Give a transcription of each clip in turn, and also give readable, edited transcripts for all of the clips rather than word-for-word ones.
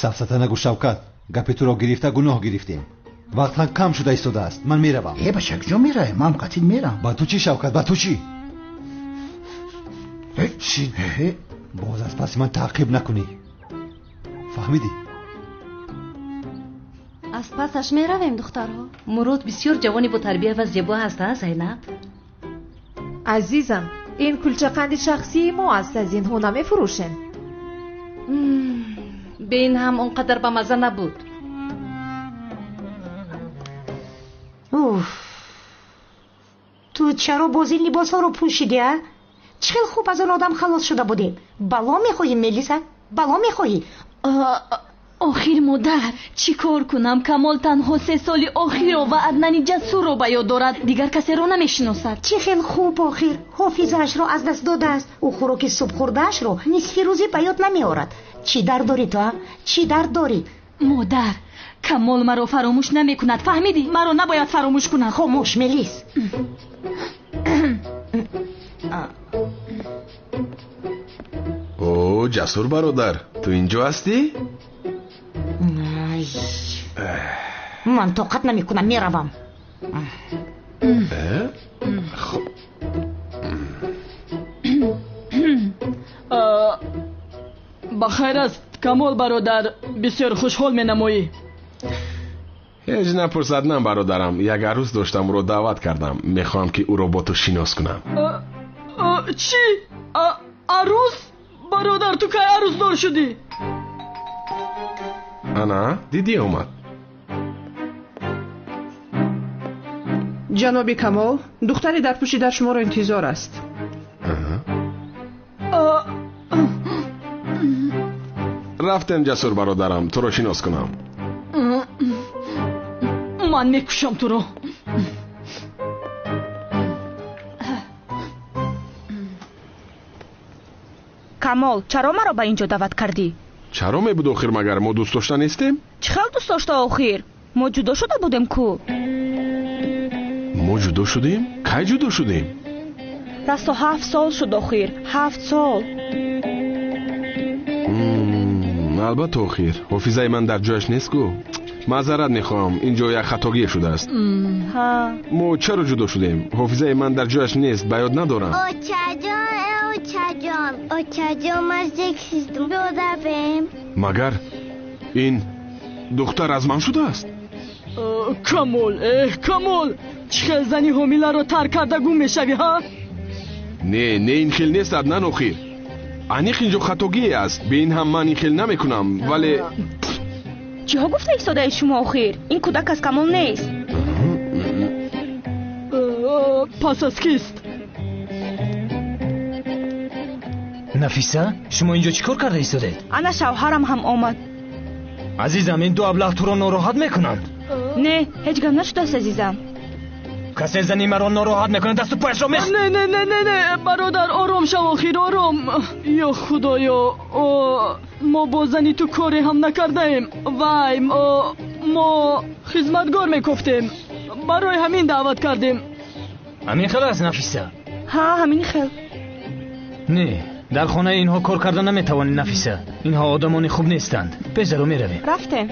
سفسطه نگو شوکت. گپ تو رو گرفته گناه گرفتیم. وقت کم شده ایستاده است. من میروم. بچه کجا میره؟ من قطعا میرم. با تو چی شوکت؟ با تو چی؟ چی؟ باز از پس من تعقیب نکنی. فهمیدی؟ از پسش میرویم دخترها. مراد بسیار جوانی با تربیت و زیبا هست زینب. عزیزم این کلچه قند شخصی ما است، از این ها نمیفروشن. به این هم اونقدر با مزه نبود. تو چرا باز این لباس ها رو پوشیدی؟ چقدر خوب از اون آدم خلاص شده بودیم. بلا میخوایی ملیسا؟ بلا میخوایی؟ آخر مادر چی کار کنم؟ کمال تنها 3 سال آخر و عدنان جسور رو به یاد دارد، دیگر کسی رو نمیشناسد. چی خیلی خوب آخر حافظش رو از دست داده است. او خوراک صبح خوردهش رو نصف روزی به یاد نمیآورد. چی درد داری تو؟ چی درد داری؟ مادر کمال مرا فراموش نمی کند، فهمیدی؟ مرا نباید فراموش کند. خاموش ملیس. او جسور برادر، تو اینجا هستی؟ من طاقت نمی کنم، میروم. بخیر است کمال برادر، بسیار خوشحال می نمایی. هیچ نپرسد برادرم، یک عروس داشتم او رو دعوت کردم، میخوام که او رو با تو شناس کنم. چی؟ عروس؟ برادر تو که عروس دار شدی؟ انا دیدی اومد. جناب کمال، دختری در پشت در شما را انتظار است. رفتم جسور برادرم، تو رو شناس کنم. من میکشم تو رو. کمال چرا مرا به اینجا دعوت کردی؟ چرا میبود آخر مگر ما دوست داشته نیستیم؟ چقدر دوست داشته آخر؟ ما جدا شده بودیم کو؟ ما جدا شدیم؟ کی جدا شدیم؟ راستا 7 سال شد آخر. 7 سال. البته آخر حافظه من در جایش نیست کو. معذرت میخوام، اینجا یک خطاگی شده است. ما چرا جدا شدیم؟ حافظه من در جایش نیست، به یاد ندارم. اوچا جان از دکسیستم بیادبیم. مگر این دختر از من شده است؟ کمال چه زنی حامیله رو ترک کرده گم میشوی ها؟ نه این خیل نیست عدنان آخر. انیخ اینجا خطاگی است، به این هم من این خیل نمی کنم. ولی چی ها گفته ایستاده شما آخر؟ این کودک از کمال نیست. پس از کیست؟ نفیسه شما اینجا چیکار کرده ایستادید؟ انا شوهرم هم آمد. عزیزم این دو ابله تو رو ناراحت میکنند. نه هیچ گم نشده است عزیزم. کسی زنی مرا ناراحت میکنه دست و پایش رو نه برادر آرام شو آخر آرام. یا خدایا ما با زنی تو کاری هم نکرده ایم. وای ما خدمتگار میکفتیم، برای همین دعوت کردیم. همین خیلی است نفیسه؟ ها همین خیلی. نه در خانه اینها کار کردن نمیتوانی نفیسه. اینها آدمانی خوب نیستند. بذارو میرویم. رفتیم.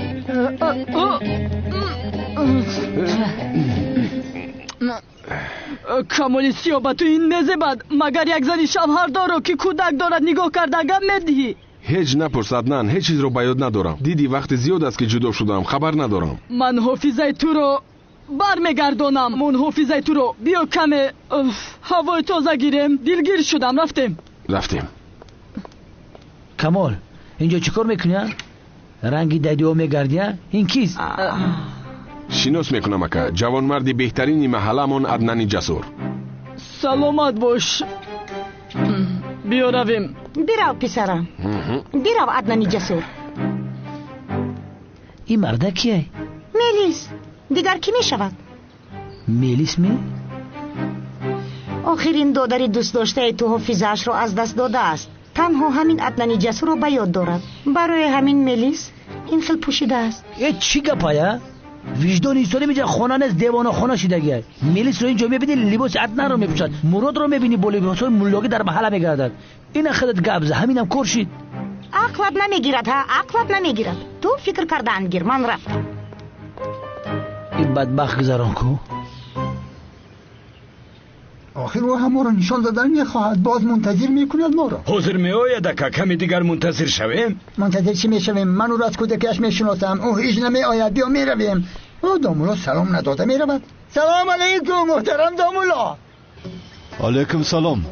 کمالی سیابه تو این میزه بد مگر یک زنی شوهر دارو که کودک دارد نگاه کردگم میدهی؟ هیچ نپرسد نن، هیچ چیز رو به یاد ندارم. دیدی وقت زیاد است که جدا شدم، خبر ندارم. من حافظه تو رو برمیگردونم. من حافظه تو رو بیا کمه هوای تازه گیریم. دلگیر شدم. رفتیم. کمال اینجا چیکار میکنی؟ رنگی دیدیو میگردی؟ این کیست؟ شناس میکنم اکا، جوان مردی بهترینی محلمون عدنان جسور. سلامت باش. بیا رویم. بیرو پسرم، بیرو عدنان جسور. این مرده کیه؟ میلیس. دیگر کی میشود؟ میلیس می؟ آخرین دادری دوست داشته تو حافظه‌اش رو از دست داده است. تنها همین عدنان جسور رو به یاد دارد. برای همین میلیس این خیلی پوشیده است. چی گپایه؟ وجدان ایستاده میگه خانه نیست دیوانه خانه شدگی. میلیس رو اینجا میبینی لباس عدنان رو میپوشد، مراد رو میبینی با لباسای ملاقی در محله میگردد. این خودت گبزه همینم کار شد. عقلت نمیگیرد ها، عقلت نمیگیرد. تو فکر کردن گیر، من رفتم. این بدبخت گذران کو. آخر او هم ما را نشان دادن میخواهد، باز منتظر میکند ما را. حاضر میآید که کمی دیگر منتظر شویم؟ منتظر چی میشویم؟ من او را از کودکیش میشناسم، او هیچ نمیآید، بیا میرویم. او دامولا سلام نداده میرود. سلام علیکم محترم دامولا. علیکم سلام.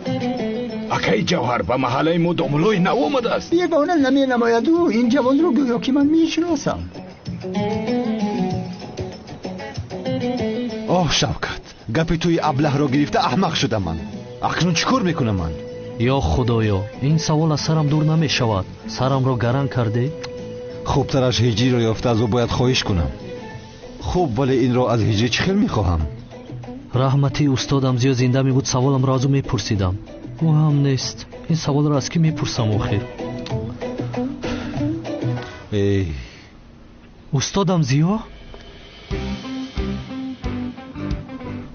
اکی جوهر به محله ما دامولای نو آمده است. یگانه نمی نماید او، این جوان رو گویا که من میشناسم. اوه شوکت، گپی توی ابله را گرفته احمق شدم من. اکنون چیکار میکنم من؟ یا خدایا، این سوال از سرم دور نمیشود. سرم را گران کرده. خوبترش هجری را یافته، از او باید خواهش کنم. خوب، ولی این را از هجری چه خیل میخواهم. رحمتی استادم زیاد زنده می بود، سوالم را از او میپرسیدم. او هم نیست. این سوال را از کی میپرسم آخر؟ استادم زیا؟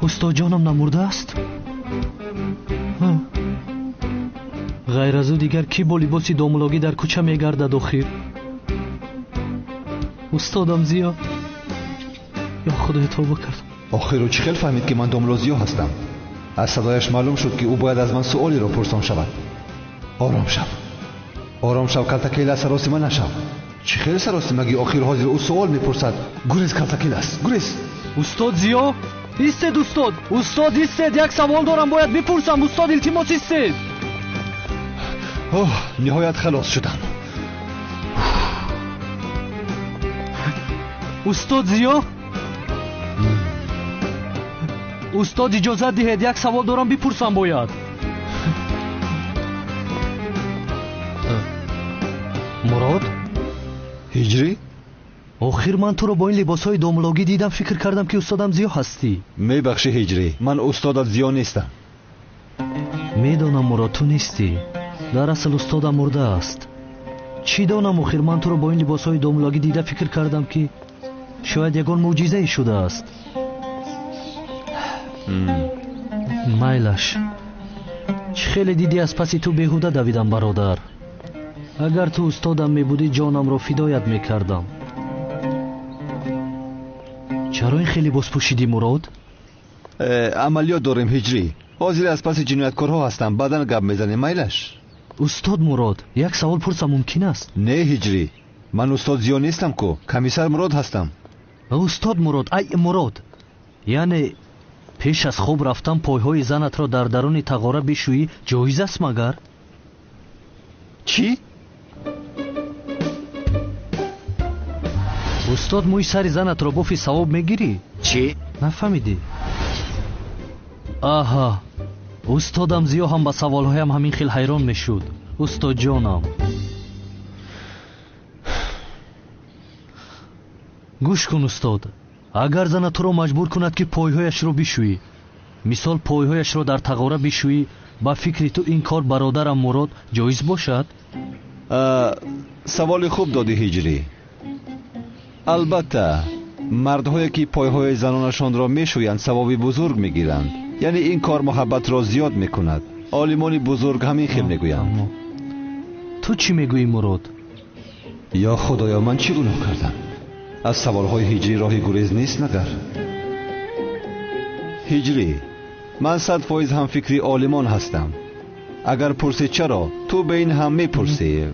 استاد جانم نمرده است؟ غیر از او دیگر کی با لباسی دامولاگی در کوچه میگردد آخر؟ استادم زیا؟ یا خدای توبه کرد. آخر او چه خیل فهمید که من دامولا زیا هستم؟ از صدایش معلوم شد که او باید از من سوالی را پرسان شود. آرام شو، آرام شو کلتکیل، سراسی من نشو. چه خیلی سراسی مگی آخر حاضر او سوال میپرسد. گریز کلتکیل است، گریز. استاد زیا؟ ایستید استاد، استاد ایستید، یک سوال دارم باید بپرسم. استاد التماس ایستید. اوه نهایت خلاص شدم. استاد زیا؟ استاد اجازه دهید، یک سوال دارم بپرسم باید. مراد؟ هجری؟ آخر من تو رو با این لباسهای دامولاگی دیدم، فکر کردم که استادم زیا هستی. میبخشی هجری، من استادت زیا نیستم. میدانم مراد تو نیستی، در اصل استادم مرده است. چی دانم آخر من تو رو با این لباسهای دامولاگی دیده، فکر کردم که شاید یگان معجزه شده است. مایلش چه خیلی دیدی از پسی تو بیهوده دویدم برادر. اگر تو استادم میبودی جانم رو فدایت میکردم. چرا این خیلی باز پوشیدی مراد؟ عملیات داریم هجری، حاضر از پس جنایتکارها هستم، بعدن گپ میزنیم. مایلش استاد مراد، یک سوال پرسم ممکن است؟ نه هجری، من استاد زیا نیستم کو، کمیسر مراد هستم. استاد مراد، ای مراد، یعنی پیش از خواب رفتم پایهای زنت را در درون تغاره بشویی جایز است مگر؟ چی؟ استاد موی سر زنت را بافی ثواب میگیری؟ چی؟ نفهمیدی؟ آها، استادم زیا هم با سوالهایم همین خیل حیران میشد. استاد جانم، گوش کن استاد. اگر زن تو را مجبور کند که پایهایش را بشویی، مثال پایهایش را در تغاره بشویی، با فکر تو این کار برادرم مراد جایز باشد؟ سوال خوب دادی هجری. البته مردهایی که پایهای زنانشان را میشویند ثوابی بزرگ میگیرند، یعنی این کار محبت را زیاد میکند. عالمان بزرگ همین خیل میگویند. تو چی میگویی مراد؟ یا خدایا، من چی گناه کردم؟ از سوالهای هجری راهی گریز نیست مگر؟ هجری، من 100% هم فکری عالمان هستم. اگر پرسی چرا، تو به این هم میپرسی.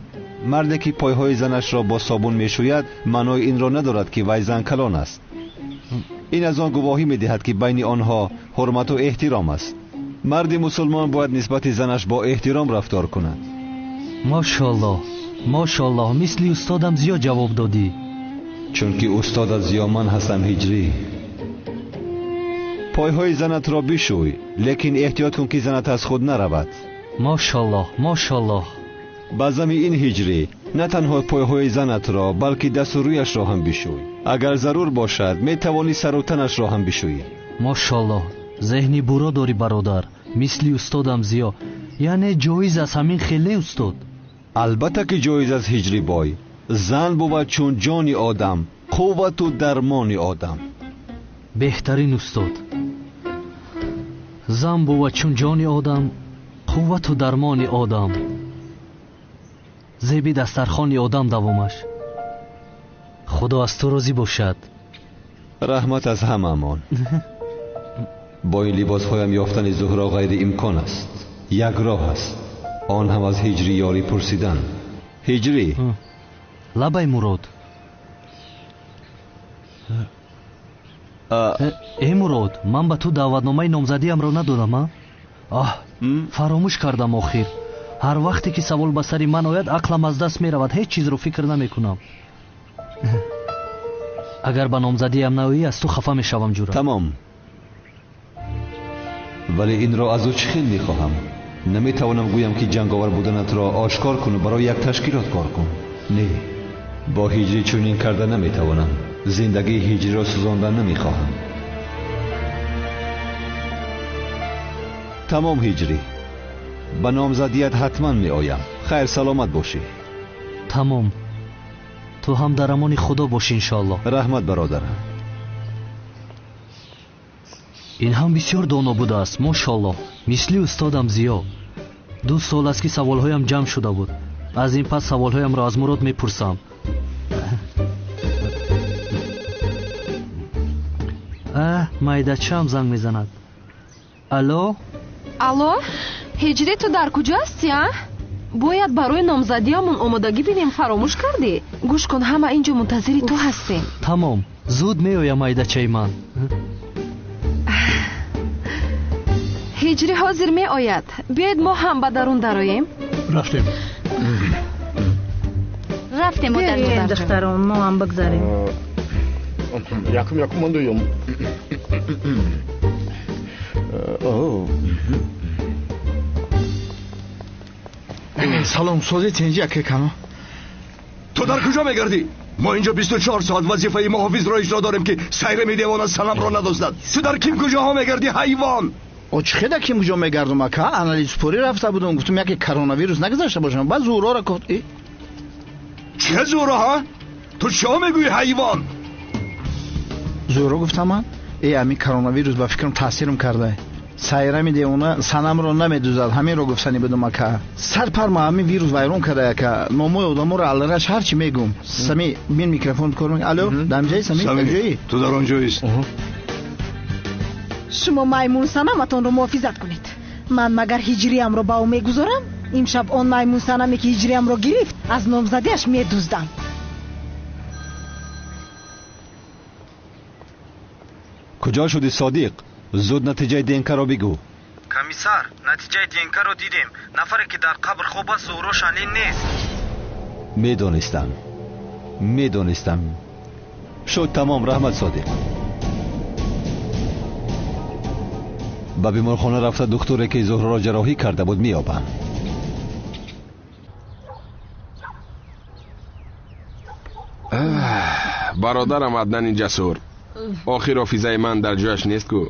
مردی که پایهای زنش را با صابون میشوید معنای این را ندارد که وی زن کلان است. این از آن گواهی میدهد که بین آنها حرمت و احترام است. مرد مسلمان باید نسبت زنش با احترام رفتار کند. ماشاءالله، ماشاءالله، مثل استادم زیا جواب دادی. چون که استاد زیا من هستم هجری. پایهای زنت را بشوی، لیکن احتیاط کن که زنت از خود نرود. ماشاءالله، ماشاءالله. بازم این هجری، نه تنها پایهای زنت را بلکه دست و رویش را هم بشوی. اگر ضرور باشد می توانی سر و تنش را هم بشویی. ماشاءالله، ذهنی برا داری برادر، مثل استادم زیا. یعنی جایز است همین خیلی استاد؟ البته که جایز است هجری بای. زن بود چون جان آدم، قوت و درمان آدم. بهترین استاد. زن بود چون جان آدم، قوت و درمان آدم. зеби дастархони одам давомаш. худо аз ту розӣ бошад. раҳмат аз ҳамаамон. бо ин либосҳоям ёфтани зуҳро ғайриимкон аст. як роҳ аст, он ҳам аз ҳиҷрӣ ёрӣ пурсидан. ҳиҷрӣ лабай мурод. мурод, ман ба ту даъватномаи номзадиамро надодам. фаромӯш кардам. охир ҳар вақте ки савол ба сари ман ояд ақлам аз даст меравад, ҳеҷ чизро фикр намекунам. агар ба номзадиам наоӣ аз ту хафа мешавам. ҷура тамом. вале инро аз ӯ чӣ хел мехоҳам? наметавонам гӯям ки ҷанговар буданатро ошкор куну барои як ташкилот кор кун. не, бо ҳиҷрӣ чунин карда наметавонам. зиндагии ҳиҷриро сӯзондан намехоҳам. тамом ҳиҷрӣ, ба номзадият ҳатман меоям. хайр саломат бошӣ. тамом. ту ҳам дар амони худо бошӣ иншоаллоҳ. раҳмат бародарам. ин ҳам бисёр доно будааст, мошоаллоҳ. мисли устодам Зиё. 2 сол аст ки саволҳоям ҷамъ шуда буд. аз ин пас саволҳоямро аз Мурод мепурсам. майдачаам занг мезанад. алло. алло, ҳиҷрӣ, ту дар куҷо ҳастӣ? бояд барои номзадиамон омодагӣ бинем. фаромӯш кардӣ? гӯш кун, ҳама инҷо мунтазири ту ҳастем. тамом, зуд меоям майдачаи ман. ҳиҷрӣ ҳозир меояд. биёед мо ҳам ба дарун дароем. рафтем. биёед духтарон, мо ҳам бигзарем. якум мондуем. салом, сози тенҷи яке кано. ту дар куҷо мегардӣ? мо инҷо 24 соат вазифаи муҳофизро иҷро дорем ки сайре медевона санамро надоздад. ту дар ким куҷоҳо мегардӣ, ҳайвон? очхеда ким куҷо мегардум ака? анализпурӣ рафта будам, гуфтум яке коронавирус нагузашта бошам. баъд зӯрора гуфт. че зӯро ҳа? ту чиҳо мегӯӣ, ҳайвон? зӯро гуфтам ман? ами коронавирус ба фикрам таъсирам карда. сайра медевона санамро намедузад. ҳаминро гуфтани будум ака. сарпарма ҳамин вирус вайрон карда ака. номои одаморо аллараш ҳарчи мегум. сами бин микрофон кор мекунӣ. алло, дамҷаи сами? ҷои? ту дар он ҷоист. шумо маймунсанаматонро муҳофизат кунед. ман магар ҳиҷриамро ба ӯ мегузорам? имшаб он маймунсанаме ки ҳиҷриамро гирифт аз номзадиаш медуздам. куҷо шудӣ содиқ? зуд натиҷаи ДНК-ро бигӯ. комиссар, натиҷаи ДНК-ро дидем. нафаре ки дар қабр хоб аст зӯро шанин нест. медонистам. шуд тамом. раҳмат содиқ. ба беморхона рафта духтуре ки зӯҳраро ҷарроҳӣ карда буд меёбам. бародарам Аднани Ҷасур, охир ҳофизаи ман дар ҷояш нест ку?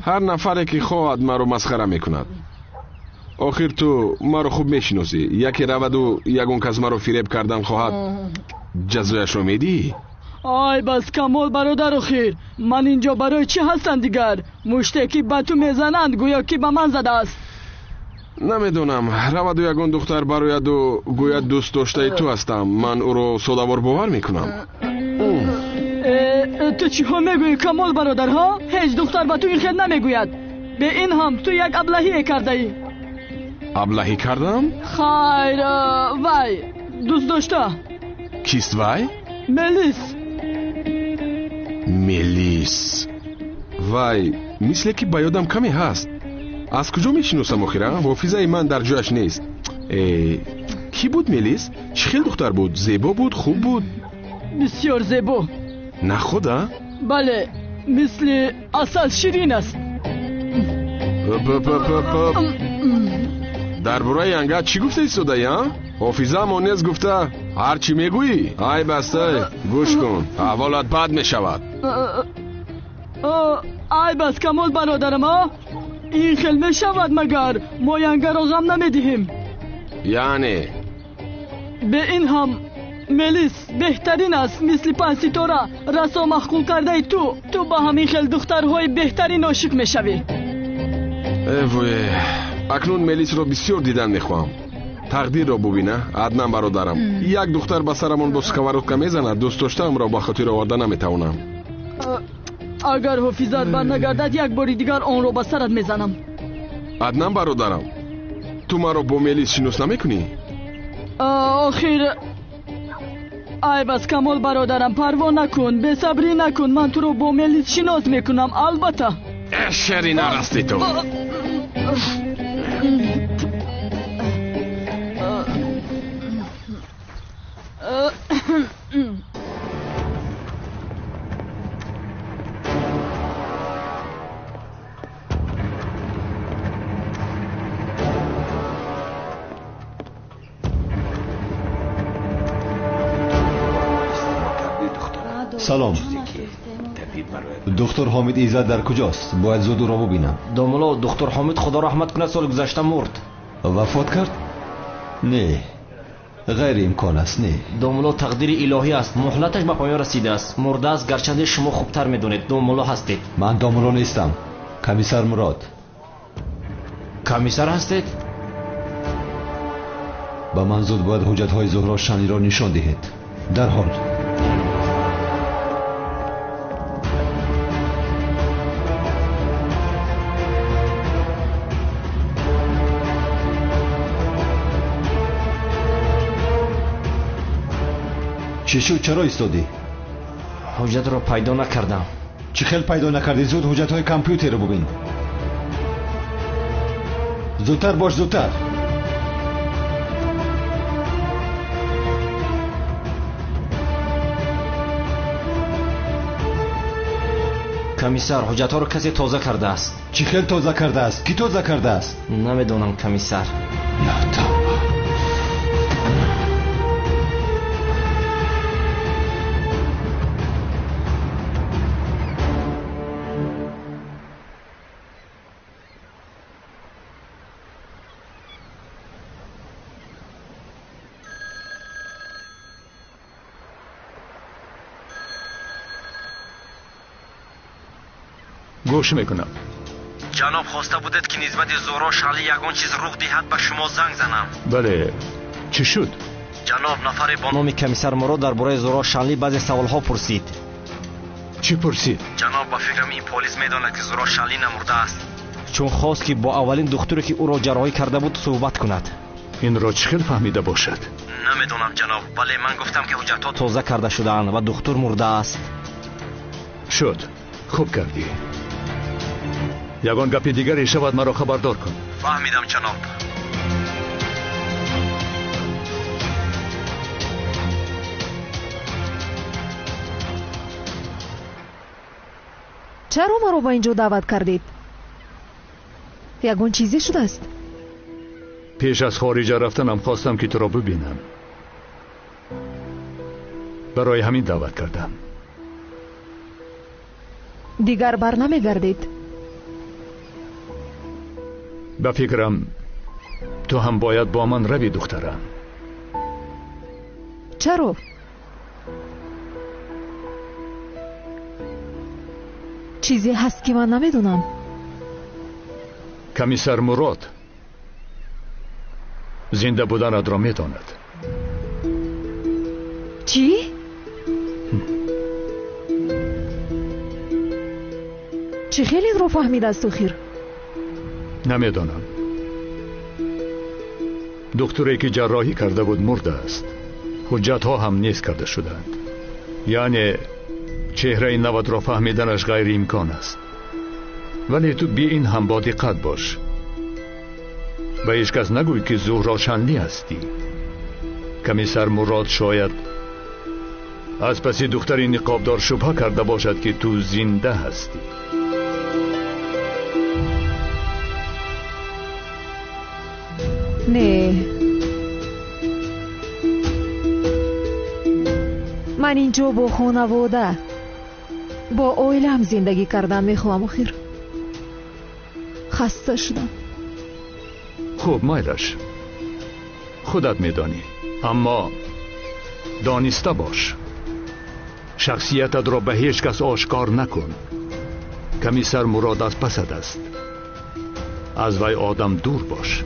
ҳар нафаре ки хоҳад маро масхара мекунад. охир ту маро хуб мешиносӣ. яке раваду ягон кас маро фиреб кардан хоҳад, ҷазояшро медиҳӣ? ай бас камол бародар, охир ман инҷо барои чӣ ҳастам дигар? муште ки ба ту мезананд гӯё ки ба ман задааст. намедонам. раваду ягон духтар барояду гӯяд дӯст доштаи ту ҳастам. ман ӯро содавор бовар мекунам. ту чиҳо мегӯӣ камол бародар? ҳо ҳеҷ духтар ба ту ин хел намегӯяд. бе ин ҳам ту як аблаҳие кардаӣ. аблаҳӣ кардам? хайр, вай дӯстдошта. кист вай? мелис. вай мисле ки ба ёдам каме ҳаст. аз куҷо мешиносам охира? ҳофизаи ман дар ҷояш нест. кӣ буд мелис? чӣ хел духтар буд? зебо буд? хуб буд? бисёр зебо. нахуда? бале, мисли асал ширин аст. дар бораи ангат чӣ гуфта истодаӣ? ҳофизаамон нест гуфта ҳар чӣ мегӯӣ? ай бастай, гӯш кун, аҳволат бад мешавад. ай бас камол бародарам, ин хел мешавад магар? мо янгаро ғам намедиҳем. яъне бе ин ҳам мелис беҳтарин аст. мисли панҷситора расо маҳқул кардаи ту ба ҳамин хел духтарҳои беҳтарин ошиқ мешавӣ. эвое, акнун мелисро бисёр дидан мехоҳам. тақдирро бубина аднан бародарам. Як духтар ба сарамон бо сковородка мезанад, дӯст доштаамро ба хотир оварда наметавонам. агар ҳофизат барнагардад як бори дигар онро ба сарат мезанам. аднан бародарам, ту маро бо Мелис шинос намекунӣ? охир айбас Камол бародарам, парво накун, бесабрӣ накун, ман туро бо Мелис шинос мекунам албатта. шери нарасти ту. салом. духтур ҳомид иззат дар куҷост? бояд зуд ӯро бубинам. домуло, духтур ҳомид худо раҳмат кунад, соли гузашта мурд. вафот кард? не, ғайриимкон аст. не, домуло, тақдири илоҳӣ аст. муҳлаташ ба поён расидааст. мурдааст, гарчанде шумо хубтар медонед. домуло ҳастед. ман домуло нестам. комиссар Мурод. комиссар ҳастед? ба ман зуд бояд ҳуҷҷатҳои зуҳро шаниро нишон диҳед. дарҳол. чӣ шуд? чаро истодӣ? ҳуҷҷатро пайдо накардам. чӣ хел пайдо накардӣ? зуд ҳуҷҷатҳои компютерро бубин. зудтар бош, зудтар. комиссар, ҳуҷҷатҳоро касе тоза кардааст. чӣ хел тоза кардааст? кӣ тоза кардааст? намедонам комиссар. گوش میکنم. جناب خواسته بودید که نسبت زورا شالی یگان چیز رخ دهد به شما زنگ زنم. بله، چی شد؟ جناب نفر با نام کمیسر مراد درباره زورا شالی بعضی سوالها پرسید. چی پرسید؟ جناب با فکرم این پلیس میداند که زورا شالی نمرده است. چون خواست که با اولین دکتری که او را جراحی کرده بود صحبت کند. این را چخیل فهمیده باشد؟ نمیدونم جناب، ولی من گفتم که حجتات تازه کرده شدند و دکتر مرده است. شد، خوب کردی. یگان گپی دیگری شود مرا خبردار کن. فهمیدم جناب. چرا مرا با اینجا دعوت کردید؟ یگان چیزی شده است؟ پیش از خارج رفتنم خواستم که تو را ببینم. برای همین دعوت کردم. دیگر بر نمیگردید؟ به فکرم تو هم باید با من روی دخترم. چرا؟ چیزی هست که من نمیدونم. کمیسر مراد زنده بودنت را میداند. چی؟ چی خیلی رو فهمیده است خیر؟ نمیدانم. دکتری که جراحی کرده بود مرده است. حجت ها هم نیست کرده شدند. یعنی چهره نوت را فهمیدنش غیر امکان است. ولی تو بی این هم با دقت باش. به هیچ کس نگوی که زهرا شنلی هستی. کمیسر مراد شاید از پسی دختری نقابدار شبه کرده باشد که تو زنده هستی. نه، من اینجا با خانواده با عائله‌ام زندگی کردن میخوام آخر. خسته شدم. خوب مایلش خودت میدانی، اما دانسته باش شخصیتت را به هیچ کس آشکار نکن. کمیسر مراد از پسد است. از وی آدم دور باش.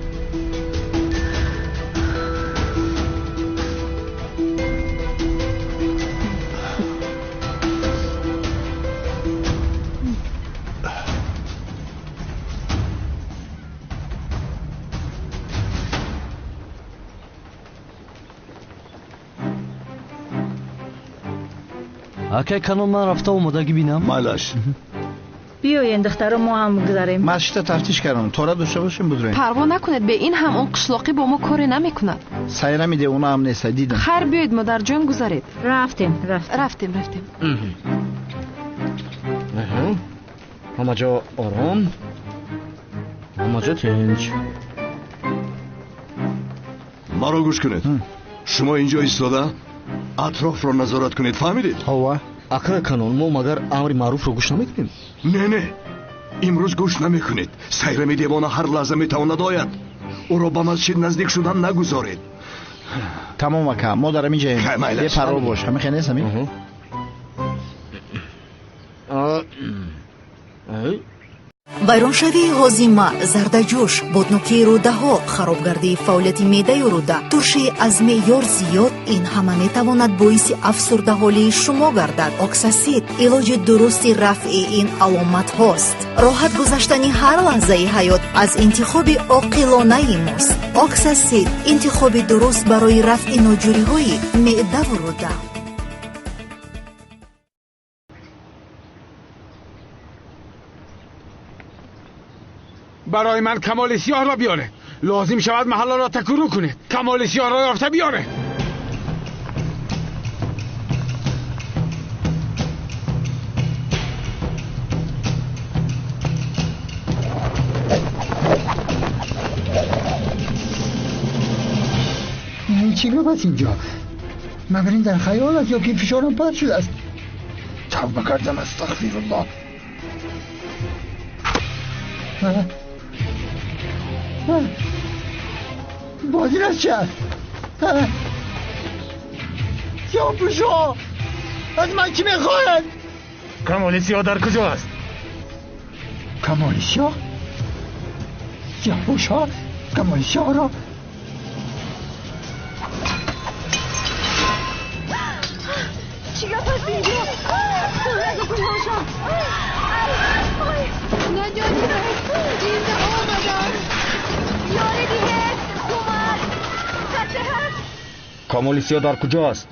акай канон ман рафта омодагӣ бинам. Майлаш. بیاین دختر ما هم بگذاریم. مسجد تفتیش کردم تورا داشته باشیم بدریم. پروا نکنید به این هم اون قشلاقی با ما کاری نمیکند. سایره میده اونا هم نیست دیدم. خیر بیاید مادر جان گذارید. رفتیم. همه جا آرام، همه جا تنج. ما رو گوش کنید. شما اینجا ایستاده اطراف رو نظارت کنید، فهمیدید؟ هوا اکای کانون ما مگر امر معروف رو گوش نمیکنیم؟ نه امروز گوش نمیکنید. سیرمی دیوانه هر لحظه میتواند آید. او رو به مسجد نزدیک شدن نگذارید. تمام اکا ما دارم اینجا یه پروا باش همه خیلی نیست همین. вайроншавии ҳозима зардаҷӯш боднокии рӯдаҳо харобгардии фаъолияти меъдаю рӯда турши аз меъёр зиёд ин ҳама метавонад боиси афсурдаҳолии шумо гардад. оксасид илоҷи дурусти рафъи ин аломатҳост. роҳат гузаштани ҳар лаҳзаи ҳаёт аз интихоби оқилонаи мост. оксасид интихоби дуруст барои рафъи ноҷуриҳои меъдаву рӯда. برای من کمال سیاه را بیاره. لازم شود محل را تکرر کنید. کمال سیاه را یافته بیاره. این چی رو بس اینجا؟ مگر این در خیال است یا که فشارم پرد شده است؟ توبه کردم استغفر الله. بازی از چه است؟ سیاه پوشا از من چی میخواهد؟ کمال سیاه در کجا است؟ کمال سیاه؟ سیاه پوشا کمال سیاه را چی گفت است اینجا؟ سوره پوشا نجات زنده آمدن یاری دیگه کمر کچه هست کمال سیاه در کجا است؟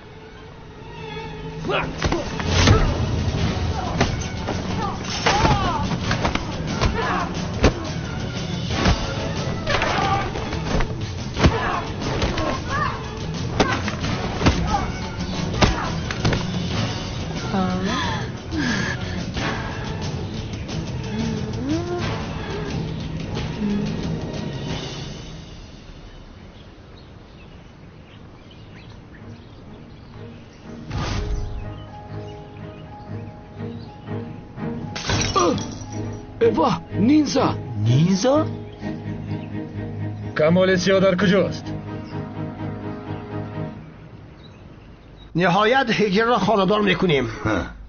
ایوا نینزا کمال سیاه در کجاست؟ نهایت هجر را خاندار میکنیم.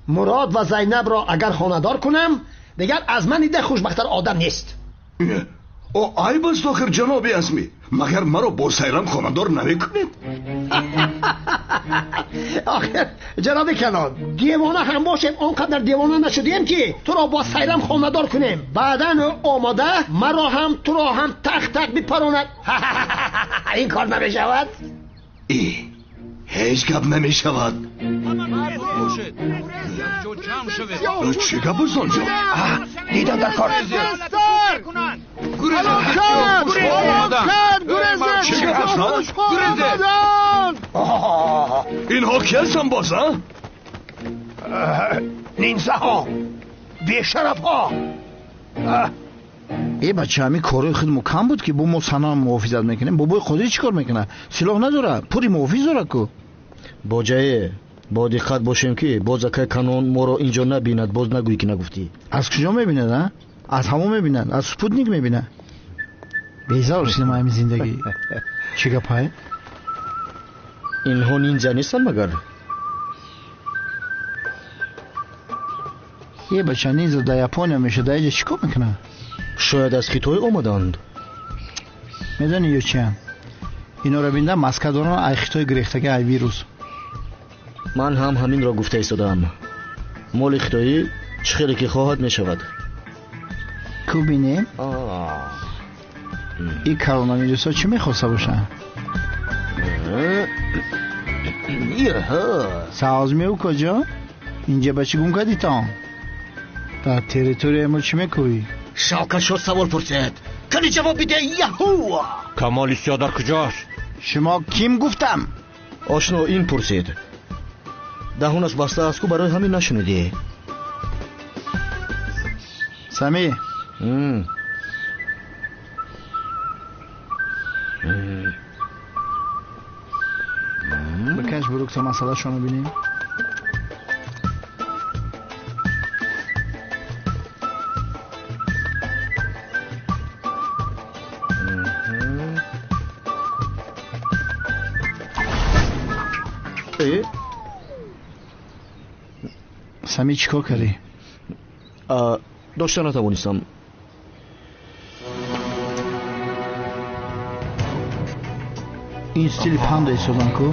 مراد و زینب را اگر خاندار کنم دیگر از من ایده خوشبختر آدم نیست. او عیب است آخر جناب اسمی. مگر مرا با سیرم خاندار نمیکنید؟ آخر جناب کنان دیوانه هم باشیم آنقدر دیوانه نشدیم که تو را با سیرم خاندار کنیم. بعدن آماده مرا هم تو را هم تخت بپراند. این کار نمیشود؟ هیچ گپ نمیشود. چی گپ است آنجا؟ دیدم در کار. اینها کی هستن باز ها؟ نینزه ها بیشرف ها. ای بچه همی کاری خود مکم بود که با ما سنا محافظت میکنیم. بابای خودی چی کار میکنه؟ سلاح نداره پوری محافظ داره که. با جایه با دقت باشیم که باز اکای کانون ما رو اینجا نبیند. باز نگویی که نگفتی. از کجا میبیند ها؟ از همون میبیند. از سپوتنیک میبیند. بیزار رسیدم همین زندگی. چی گپه؟ اینها نینجا نیستن مگر؟ یه بچه نینجا در یپونیا میشه در اینجا چیکار میکنه؟ شاید از خیتوی آمدند. میدونی یا چی هم؟ اینا رو بینده مسکه دارن ای خیتوی گریختگی ای ویروس. من هم همین را گفته ایستادم. مال خیتوی چه خیلی که خواهد میشود. کو بینیم؟ این کرونا ویروس ها چی میخواسته باشن؟ سازمی او کجا؟ اینجا به چی گم کردی تا؟ در تریتوری ما چی میکنی؟ شوکت شد سوال پرسید کنی جواب بده یهو. کمال سیاه در کجاست؟ شما کیم گفتم؟ آشنا این پرسید دهونش بسته است که برای همین نشنیدی. سمی بکنش بروک تا مسئله شما بینیم. سمی چیکار کردی؟ داشته نتوانستم. این ستیل پنده ایستادن کو؟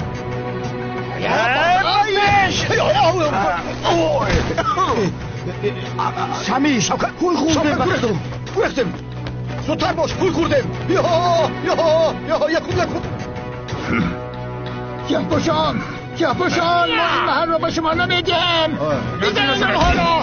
سمی خوی خوردم گویختم زودتر باش خوی خوردم. یک باشان ما این محل رو به شما نمیدیم. میدیم حالا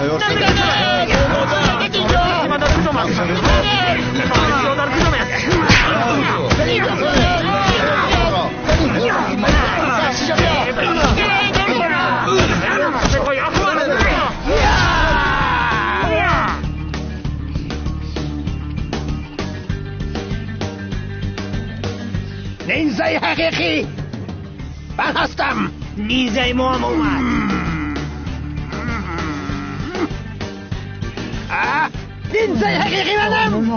نینزای حقیقی من هستم. نیزه ما هم اومد. نیزه حقیقی منم.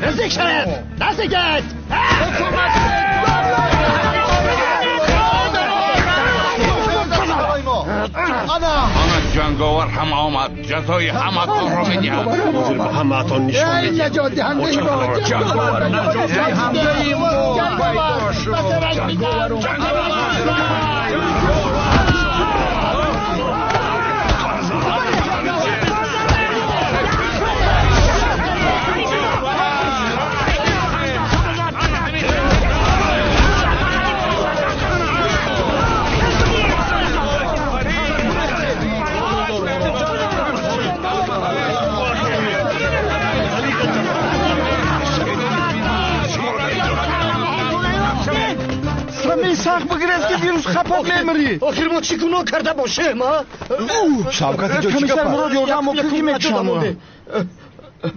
نزدیک شد نزدیکت. آن جنگاور هم آمد. جزای همتان را میدهم. حاضر به همتان نشان میدیم. نجات دهنده ما جنگاور نجات دهنده ما سخت بگیرست که دیروز خپت میمری. آخر ما چی گناه کرده باشیم ها؟ شوکت جو چی گفت؟ مراد یوردم و پوکی میکشم.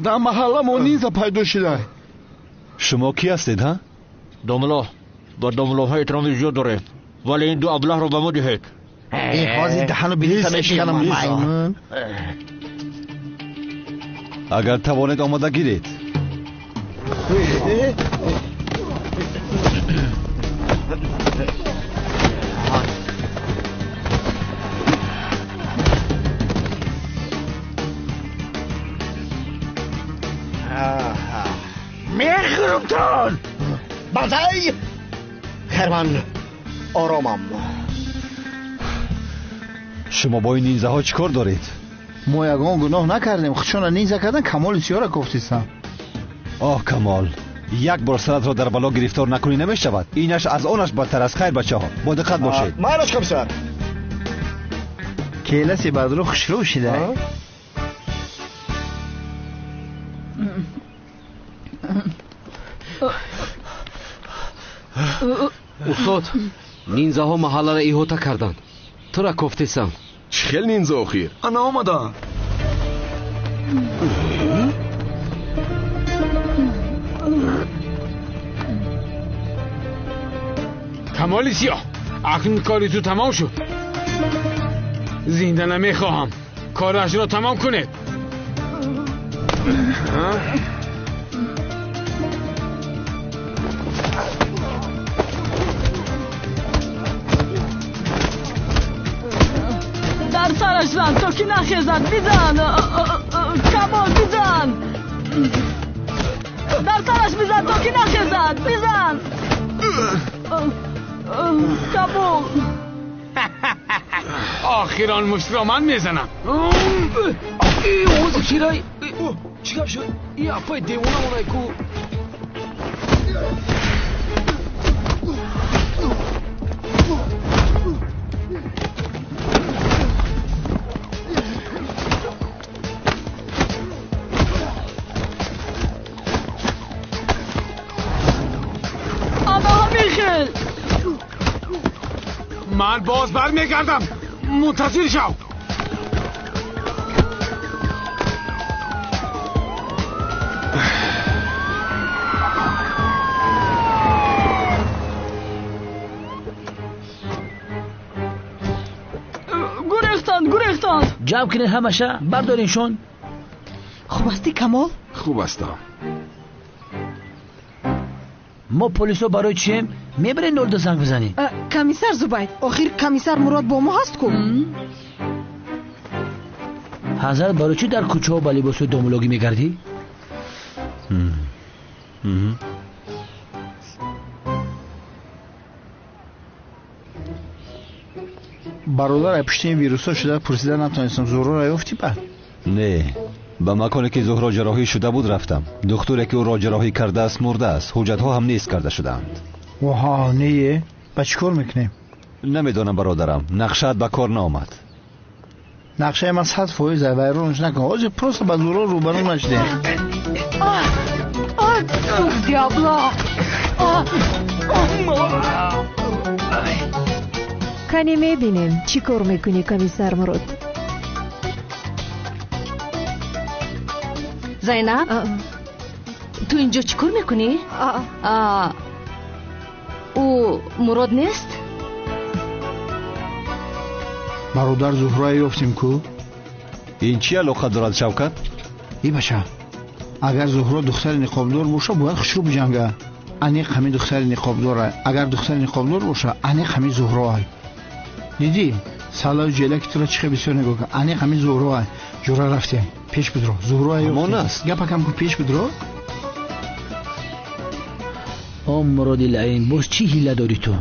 در محله ما نیزه پیدا شده. شما کی هستید ها؟ داملا با داملاهای احترام زیاد داره ولی این دو ابله رو به ما دهید. حاضر دهنو بلیسه میشکنم میمون. اگر توانید آماده گیرید. میخورمتان بازای خرمن آرامم. شما با این نیزه ها چیکار دارید؟ ما یگان گناه نکردیم. خودشان نیزه کردن کمال سیاره گفتیستم. آه کمال یک بار سرت را در بلا گرفتار نکنی نمیشود. اینش از آنش بدتر است. خیر بچه ها با دقت باشید. مالش کم سر کیلسی بدرو خوشرو شده. استاد نینزه ها محله را ایهوتا کردند. تو را گفتیسم. چه خیل نینزه اخیر انا آمدن. کمالی سیاه اکنون کاری تو تمام شد. زنده نمیخواهم. کارش را تمام کنید. در سرش زن تا که نخیزد. بزن کمال بزن. در سرش بزن تا که نخیزد. بزن کمال. آخران مشت را من میزنم. اوز کیرای چی گپ شد؟ این افای دیوانه مونای کو من باز برمیگردم. منتظر شو. گریختند جمع کنین همشه بردارینشون. خوب هستی کمال؟ خوب هستم. ما پلیسو برای چیم؟ میبرین 02 زنگ بزنی. کمیسر زبید آخر کمیسر مراد با ما هست کو؟ حضرت برای چی در کوچه ها با لباس دومولوگی میگردی؟ برادر پشت این ویروس ها شده پرسیدن نتونستم زهرا را یافتی بعد؟ نه به مکانی که زهرا جراحی شده بود رفتم. دکتری که او را جراحی کرده است مرده است. حجت ها هم نیست کرده شدند. وها نه با چی کار میکنیم؟ نمیدونم برادرم. نقشت به کار نامد. نقشه من 100% ویرونش نکن. آج پروست با زهرا روبرو نشده. دیابلا کنی میبینیم چی کار میکنی کمیسر مراد. زینب تو اینجا چی کار میکنی؟ او مراد نیست؟ برادر زهرا یافتیم کو؟ این چی علاقه دارد شوکت؟ ای بچه اگر زهرا دختر نقابدار باشه باید خشرو بجنگه. انیق همین دختر نقابداره. اگر دختر نقابدار باشه انیق همین زهرا دیدی؟ سالای جلک تو را چه بسیار نگاه کن. انیق همین زهرا جورا رفتیم پیش بدرو. زهرا یافتیم گپا کم کو پیش بدرو. مراد العین باز چی هیله داری تو؟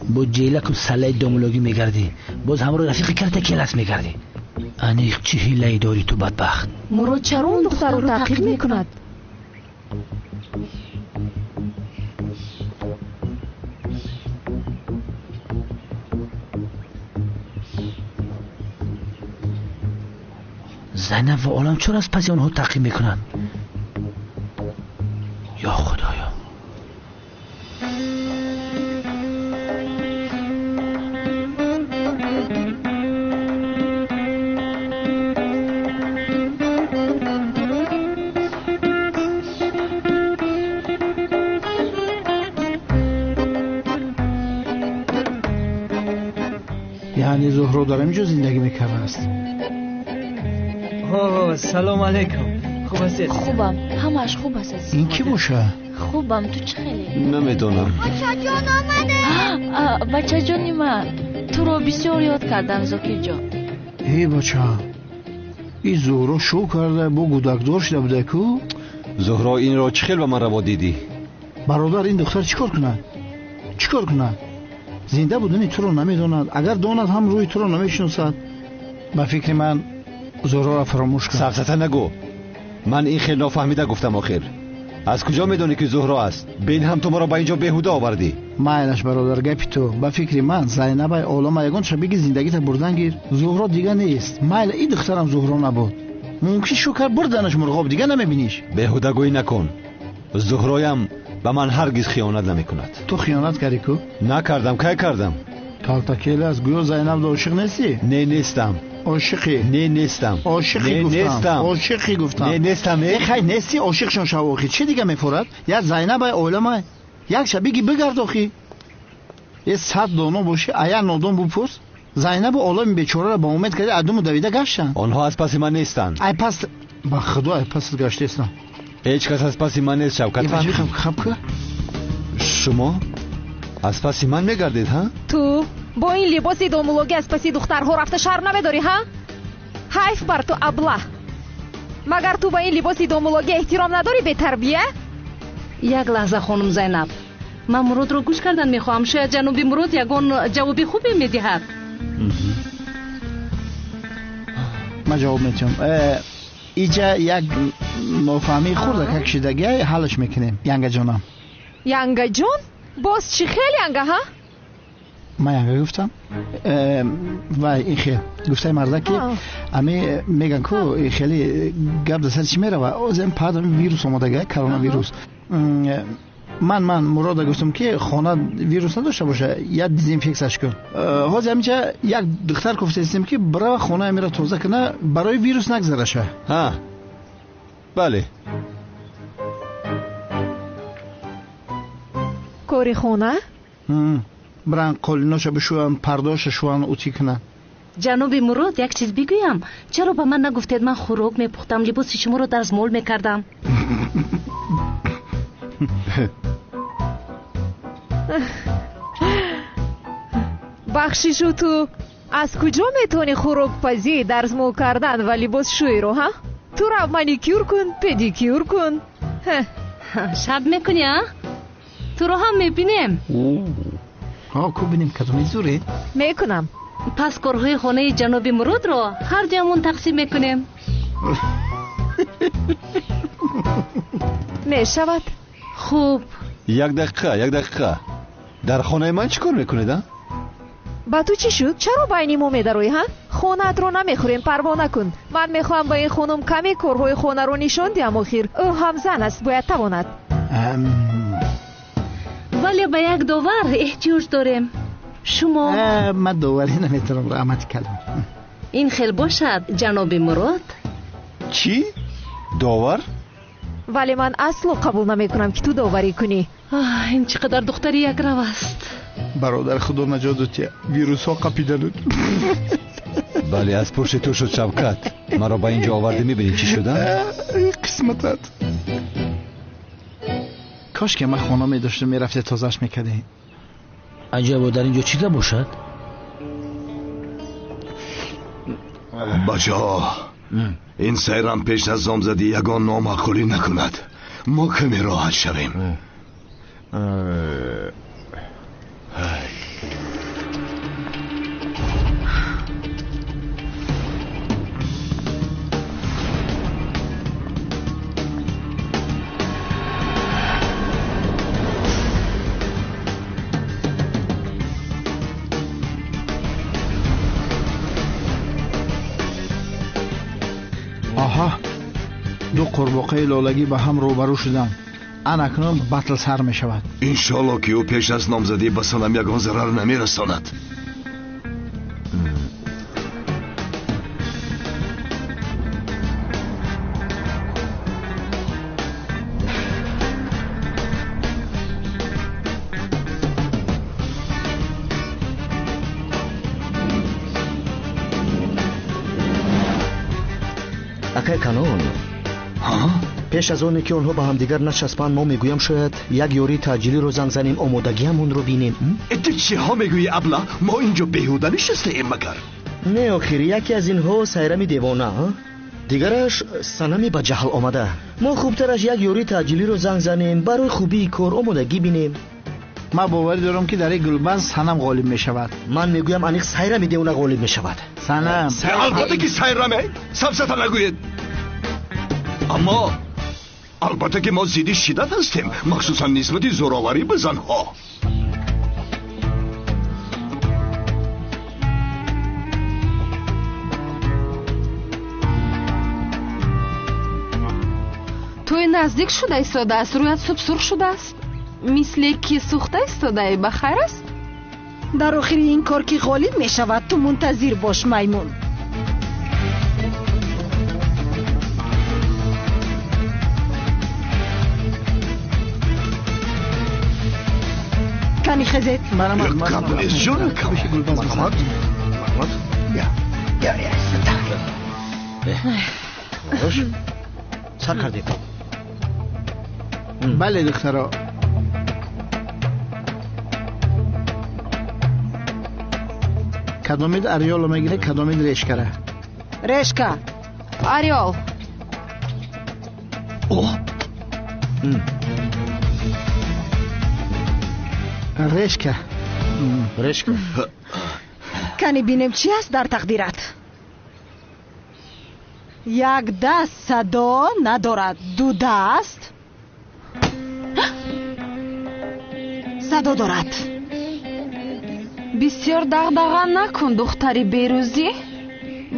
با جیلک و سلای دومولوگی میگردی باز همراه رفیق کرده کلاس میگردی. انیق چی هیله داری تو بدبخت؟ مراد چرا اون دختر رو تعقیب میکند؟ زینب و عالم چرا از پس اونها تعقیب میکنن؟ یا خدایا یعنی زهرا دارم اینجا زندگی میکنه است. سلام علیکم. خوب هستید؟ خوبم همش خوب هست. این کی باشه؟ خوبم تو چه خیلی؟ نمیدونم. بچه جان آمده. بچه جانی من تو رو بسیار یاد کردم زاکر جان. ای بچه این زهرا شو کرده با گودکدار شده بوده کو؟ زهرا این را چه خیل به من روا دیدی؟ برادر این دختر چیکار کنه؟ چیکار کنه؟ زنده بودنی تو رو نمیدوند. اگر داند هم روی تو رو نمیشناسد. با فکر من زهرا را فراموش کن. سفسطه نگو. من این خیلی نافهمیده گفتم آخر. از کجا میدونی که زهرا است؟ بین هم تو ما را با اینجا بیهوده آوردی. مایلش برادر گپی تو. با فکر من زینب عالم یگان شبیه زندگی تا بردن گیر. زهرا دیگه نیست. مایل این دخترم زهرا نبود. ممکن شکر بردنش مرغاب دیگه نمیبینیش. بیهوده گویی نکن. زهرایم به من هرگز خیانت نمیکند. تو خیانت کردی کو؟ نکردم. کی کردم؟ تالتاکیل از گویا زینب عاشق نیستی؟ نه نیستم. عاشقی؟ نه نیستم. عاشقی گفتم. عاشقی گفتم. نه نیستم. خیر نیستی عاشقشون شو آخی. چه دیگه میفورد؟ یا زینب عالمه یک شبیگی بگرد آخی. یه 100 دانه باشه ایا نادان بپرس. زینب عالم بیچاره را با امید کرده ادمو دویده گشتن. آنها از پس من نیستند. ای پس با خدا ای پس گشته هستن. هیچ کس از پس من نیست شوکت. خب که شما از پس من میگردید ها؟ تو با این لباس دومولوگی از پسی دخترها رفته شرم نمیداری ها؟ حیف بر تو ابله. مگر تو با این لباس دومولوگی احترام نداری به تربیه؟ یک لحظه خانم زینب من مراد رو گوش کردن میخواهم. شاید جناب مراد یگان جواب خوبی میدهد. ما جواب میتونم. اینجا یک نفهمی خورده که کشیدگی حلش میکنیم. ینگا جانم. ینگا جان؟ باز چی خیلی ینگا ها؟ ما ینگا گفتم. و این خیلی گفته مرده که امی میگن که خیلی گرد سر چی میره و از این پادم ویروس آمدگی کرونا ویروس. من مراد گفتم که خانه ویروس نداشته باشه یا دیزینفکسش کن. حاضر اینجا یک دختر گفتیم که برای خانه میره توزه کنه برای ویروس نگذره شه. ها بله. کوری خونه؟ برن قالیناشو بشوان پرداشو شوان اوتی کنن. جناب مراد یک چیز بگویم. چرا به من نگفتید من خوراک میپختم لباس شما رو در مول میکردم؟ بخشیشو تو از کجا میتونی خوراک پزی در مول کردن و لباس شوی رو ها؟ تو رو مانیکیور کن پدیکیور کن. شب میکنی ها؟ تو رو هم میبینیم. ها کو بینیم که تو میزوری؟ میکنم. پس کارهای خانه جناب مراد رو هر جامون تقسیم میکنیم. میشود؟ خوب. یک دقیقه در خانه من چی کار میکنید ها؟ با تو چی شد؟ چرا بینی ما میدروی ها؟ خونت رو نمیخوریم پروانه کن. من میخوام با این خانم کمی کارهای خانه رو نشان دیم آخر. او هم زن است باید تواند. ولی به یک داور احتیاج داریم. شما من داوری نمیتونم رحمت کردم. این خیلی باشد جناب مراد. چی؟ داور؟ ولی من اصلا قبول نمیکنم که تو داوری کنی. این چقدر دختری یک رو است. برادر خدا نجات ویروس ها قپیدن. بله از پرش تو شد شبکت. مرا با اینجا آورده میبینی چی شدن؟ قسمتت. کاش که من خانه میداشتم میرفته تازش میکرده. عجب در اینجا چی ده باشد؟ بچه این سیرم پیش از نامزدی یگان نامعقولی نکند. ما کمی راحت شویم. آها دو قورباغه لالگی به هم روبرو شدن. اکنون بطل سر می شود. انشالله که او پیش از نامزدی به سنم یگان ضرر نمی رساند. اکای کانون پیش از اونی که اونها با هم دیگر نچسبن ما میگویم شاید یک یوری تاجیلی رو زنگ زنیم آمادگی همون رو بینیم. تو چی ها میگویی ابله؟ ما اینجا بیهوده نشسته ایم مگر؟ نه آخری یکی از اینها سیرمی دیوانه دیگرش سنمی به جهل آمده. ما خوبترش یک یوری تاجیلی رو زنگ زنیم برای خوبی کار آمادگی بینیم. من باوری دارم که در این گلباز سنم غالب می شود. من میگویم انیق سیرمی دیوانه غالب می شود. سنم البته که سیرمه سبزتا نگوید. اما البته که ما زیدی شدت هستیم مخصوصا نسبت زوراوری به زنها. توی نزدیک شده ایستاده است رویت صبح سرخ شده است مثل که سوخته ایستاده. بخیر است؟ در آخر این کار که غالب می شود تو منتظر باش میمون. کنی خزید قبل از جون محمد یا سر کردیم. بله دخترا کدامید اریال میگیره کدامید ریشکره؟ ریشکا اریال. ریشکا کنی بینیم چی هست در تقدیرت. یک دست صدا ندارد، دو دست صدا دارد. بسیار دغدغه نکن دختری بیروزی.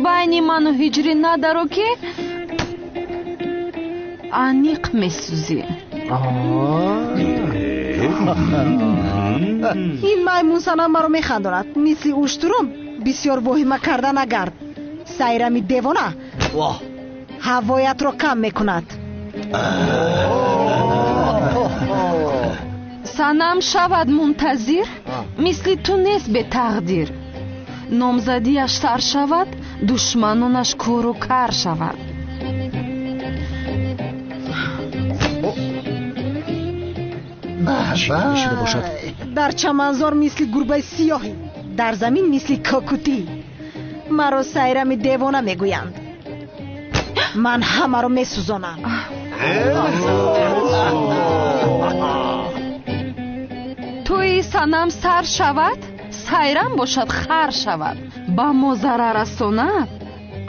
байни ману ҳиҷрӣ надаро ки аниқ месӯзӣ. ин маймун санам маро механдонад. мисли уштурум бисёр воҳима карда нагард. сайрами девона ҳавоятро кам мекунад. санам шавад мунтазир, мисли ту нест бетақдир. номзадиаш сар шавад, душманонаш кӯру кар шавад. дар чаманзор мисли гурбаи сиёҳӣ, дар замин мисли кокутӣ. маро сайрами девона мегӯянд. ман ҳамаро месӯзонам. тӯи санам сар шавад, сайрам бошад хар шавад. ба мо зарар расонад,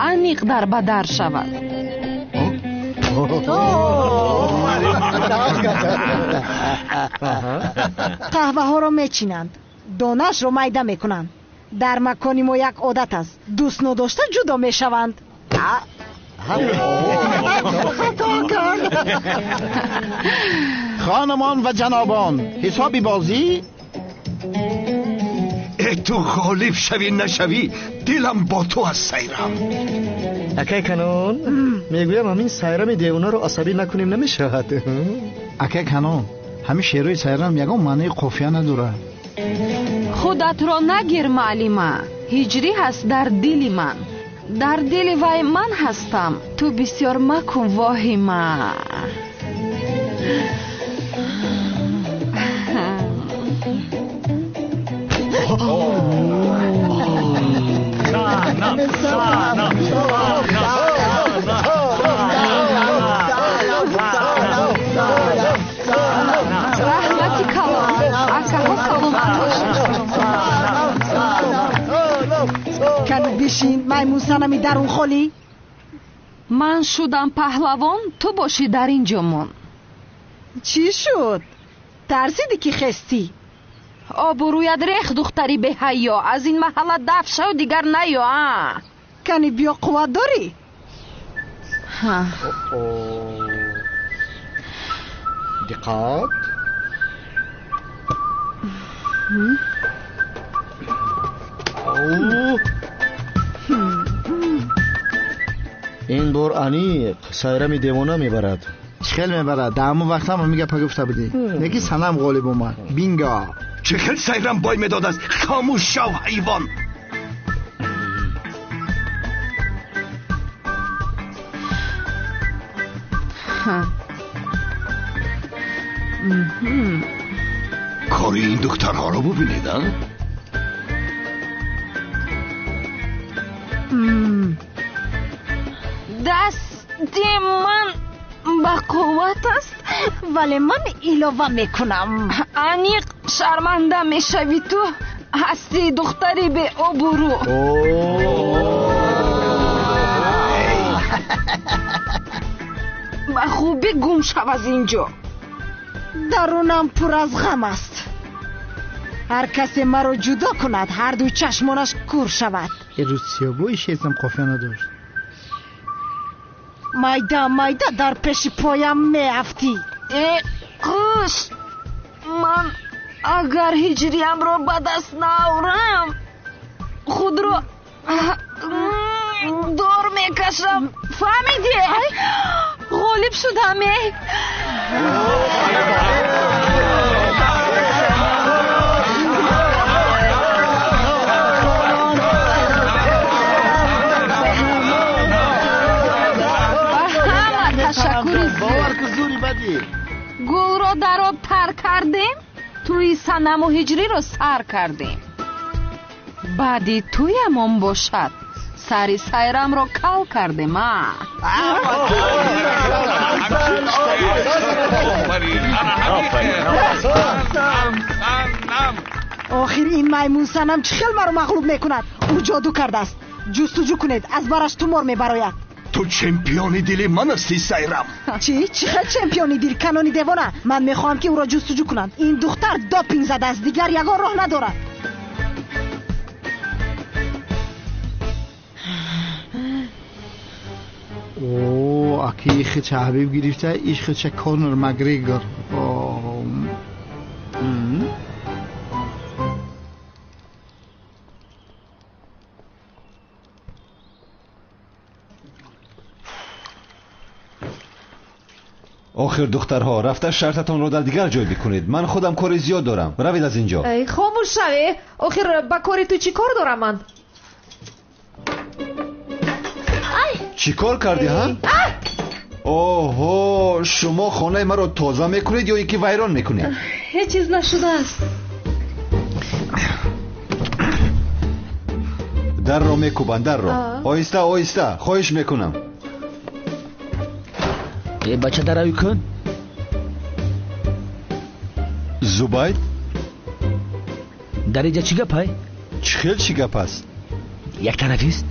аниқ дар бадар шавад. қаҳваҳоро мечинанд, донаашро майда мекунанд. дар макони мо як одат аст, дӯст нодошта ҷудо мешаванд. خانمان و جنابان، حسابی بازی؟ تو غالب شوی نشوی دلم با تو از سیرم. اکای کنون میگویم همین سیرم دیونا رو عصبی نکنیم نمیشود. اکای کنون همین شعرهای سیرم یکم معنی قافیه نداره. خودت رو نگیر معلمه. هجری هست در دل من، در دل وای من هستم. تو بسیار مکن واهمه. رحمتی کلام اکاها سلامت باشید. کن بشین میمون سنمی درون خالی. من شدم پهلوان، تو باشی در اینجا من. چی شد؟ ترسیدی که خستی؟ آبرویت ریخ دختری به حیا. از این محله دفع شو دیگر نیا. کنی بیا قوت داری؟ دقت. این بار انیق سایرمی دیوانه میبرد. چخیل میبرد؟ در همون وقت هم میگه پا گفته بودی نگی سنم غالب اومد. بینگا چخیل سایرم بای میداد است. خاموش شو حیوان. کاری این دخترها رو ببینیدن؟ دست من با قوت است ولی من ایلوه میکنم. انیق شرمنده میشوی. تو هستی دختری به آبرو. با خوبی گم شو از اینجا. درونم پر از غم است. هر کسی مرا جدا کند هر دو چشمانش کور شود. یه روز سیاگوی شیزم قافیه نداشت. مایده در پیش پایم میافتی. خوش من اگر هجریم رو به دست ناورم خود رو دور میکشم. فهمیدی؟ غالب شدم. گل رو در آب تر کردیم، توی صنم و هجری رو سر کردیم. بعدی توی امام باشد سری سیرم رو کل کردیم. آخر این میمون صنم چه خیلی مرا مغلوب میکند. او جادو کرده است. جستجو کنید از برش تومار میبراید. تو چمپیون دل من هستی سایرام. چی خیلی چمپیونی دل کانونی دیوانه. من میخوام که او را جستجو کنند. این دختر دوپینگ زده است، دیگر یگان راه ندارد. اوه اکی خیلی حبیب گرفته، ایش خیلی کانر مگریگر. آخر دخترها رفته شرطتان رو در دیگر جای بکنید. من خودم کاری زیاد دارم. روید از اینجا. ای خاموش شوی. آخر با کاری تو چی کار دارم من؟ چی کار کردی ها؟ اوه شما خانه ما رو تازه میکنید یا اینکه ویران میکنید؟ هیچ چیز نشده است. در رو میکوبن در رو. آیسته آیسته خواهش میکنم. ای بچه دروی کن. زبید در اینجا چی گپ های؟ خیلی چی گپ است؟ یک طرفی است؟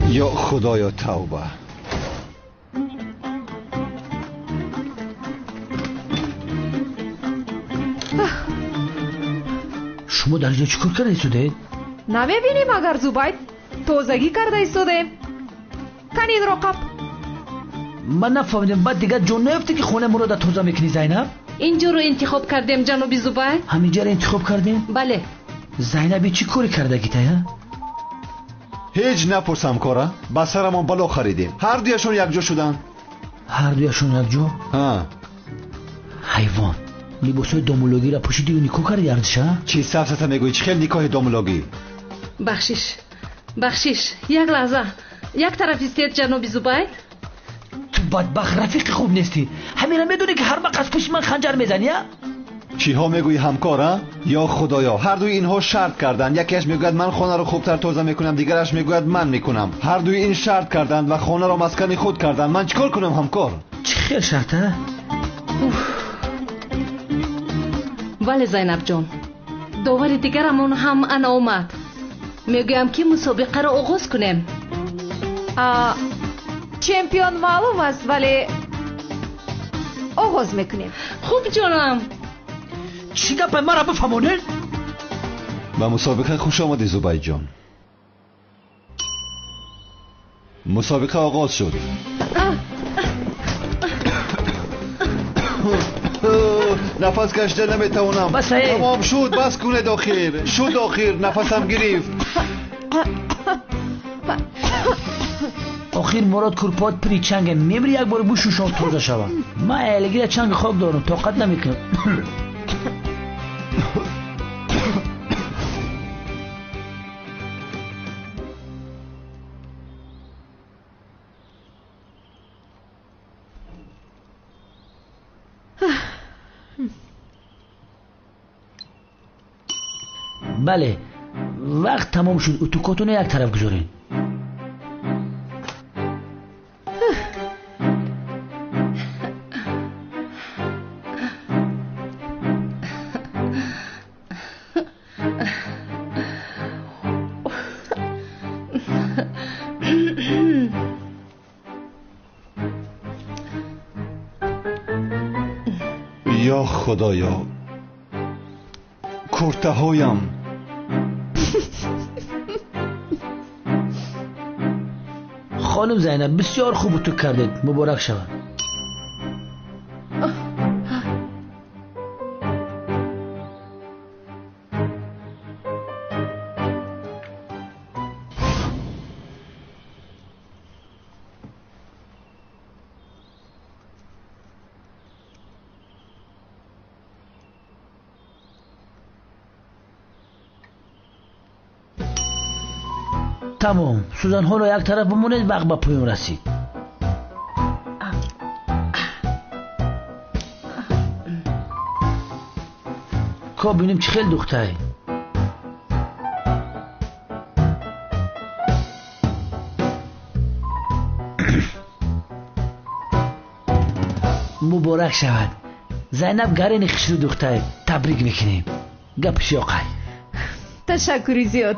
یا خدایا توبه. شما در اینجا چی کار کرده ایستوده؟ نمیبینیم اگر زبید تازگی کرده ایستوده. کنین رو قب. من نفهمیدم بعد دیگه جون نیفته که خونه مرا در تازه میکنی زینب؟ اینجا رو انتخاب کردیم جناب زبید. همینجا رو انتخاب کردیم؟ بله. زینبی چی کاری کرده گیتای ها؟ هیچ نپرسم کارا. با سرمان بالا خریدیم. هر دویشون یک جا شدن. هر دویشون یک جا؟ ها. حیوان لباسای دومولوگی را پوشیدی و نیکو کردی ارزش ها؟ چی سفسته میگوی؟ چه خیلی نیکاه دومولوگی؟ بخشش یک لحظه. یک طرف استید جناب زبید. تو بدبخت رفیق خوب نیستی. همین را میدونی که هر وقت از پشت من خنجر میزنی ها؟ چی ها میگوی همکارا؟ یا خدایا هر دوی اینها شرط کردن. یکیش میگوید من خانه رو خوبتر تازه میکنم، دیگرش میگوید من میکنم. هر دوی این شرط کردند و خانه رو مسکن خود کردند. من چیکار کنم همکار؟ چه خیلی شرطه؟ بله زینب جان. داور دیگرمون هم انا اومد. میگویم که مسابقه رو آغاز کنیم. چمپیون معلوم است ولی آغاز میکنیم. خوب جانم. چی گپ مرا بفهمونید؟ با مسابقه خوش آمدی زبید جان. مسابقه آغاز شد. نفس کشیده نمیتونم. تمام شد. بس کنه داخل. شد آخر نفسم گرفت. آخر مراد کرپات پری چنگ میبری یک بار بوشوشان تازه شوم. من ایلگی چنگ خواب دارم طاقت نمیکنم. بله وقت تمام شد. اتوکاتون یک طرف گذارین. یا خدایا کرته هایم. خانم زینب بسیار خوب تو کردید. مبارک شود. تمام. سوزن ها رو یک طرف بمونید وقت با پایان رسید. که بینیم چه خیلی دختری. مبارک شود. زینب گرین خشرو دختری. تبریک میکنیم. گپش آقای. تشکری زیاد.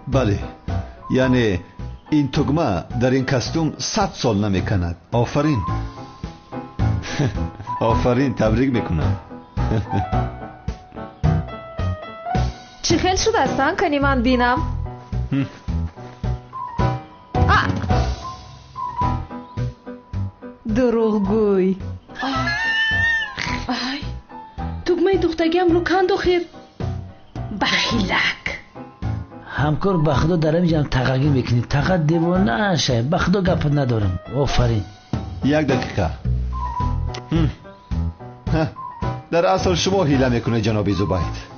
بله، یعنی این تگمه در این کاستوم 100 سال نمیکند. آفرین. آفرین، تبریک میکنم. چی خیل شده هستن کنی من بینم؟ دروغگوی. تگمه دختگیم رو کند آخر. بخیلک. همکار به خدا دارم جام تقاگی میکنی. تقا دیوانه شه. به خدا گپ ندارم. آفرین. 1 دقیقه. در اصل شما حیله میکنه جناب زبید.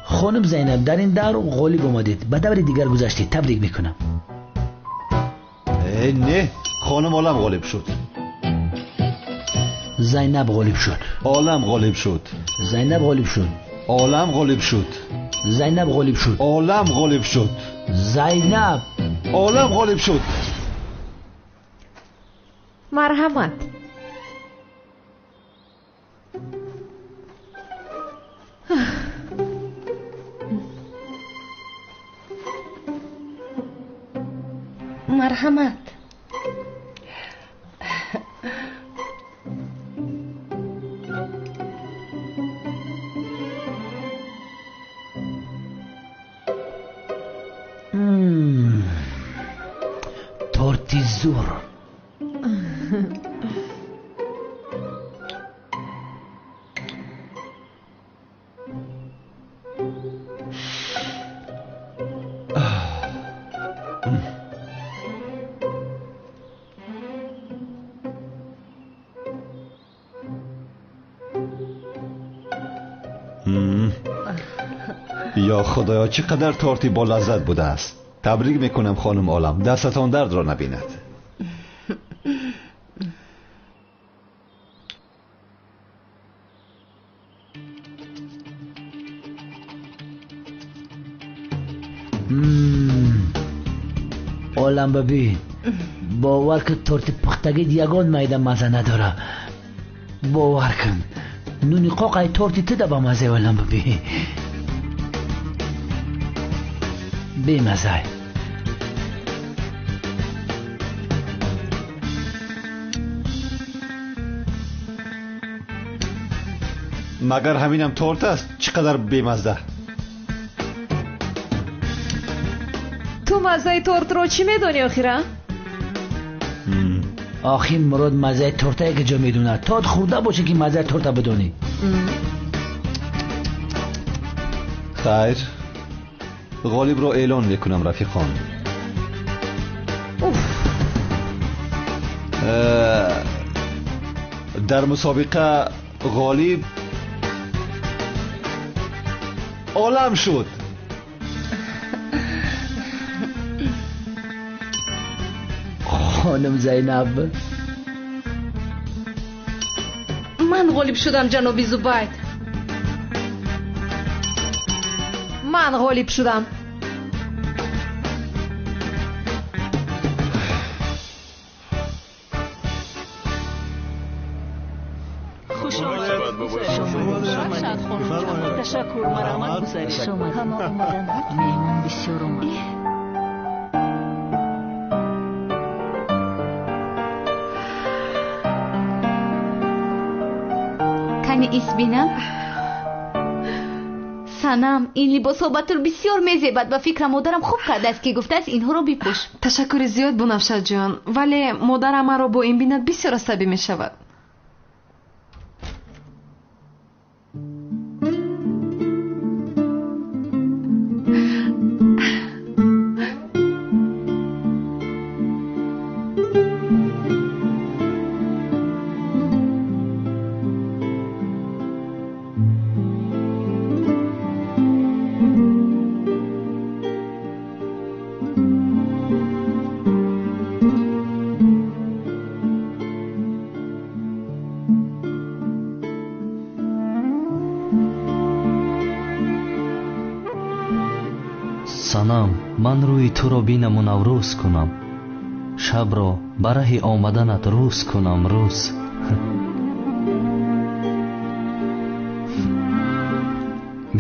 خانم زینب در این دور غالب اومدید. به دور دیگر گذشتید. تبریک میکنم. نه، خانم عالم غالب شد. زینب غالب شد. عالم غالب شد. زینب غالب شد. عالم غالب شد. زینب غالب شد. عالم غالب شد. زینب عالم غالب شد. مرحمت. مرحمت. تورتی زور. یا خدایا چقدر تورتی با لذت بوده است. تبریک میکنم خانم عالم. دستتان درد را نبیند. عالم ببین، باور کن تورتی پختگی یگان میده مزه نداره. باور کن نونی قاقای تورتی تده با مزه. عالم ببین بی مزه. مگر همینم تورت است؟ چقدر بیمزه. تو مزه تورت رو چی میدونی آخیره؟ آخی مراد مزه تورته که جا میدونه. تاد خورده باشه که مزه تورته بدونی. خیر، غالب رو اعلان میکنم رفیقان. در مسابقه غالب عالم شد. خانم زینب. من غالب شدم جناب زبید. من غالب شدم. تشکر. مرحمت گذارید. شما هم اومدن. مهمون بسیار اومد. کنی ایس بینم. سنم این لباس ها بطور بسیار میزیبد و فکر مادرم خوب کرده است که گفته است اینها رو بپوش. تشکر زیاد بنفشه جان، ولی مادرم مرا با این بیند بسیار عصبی می شود. санам, ман рӯи туро бинаму наврӯз кунам, шабро ба раҳи омаданат рӯз кунам рӯз.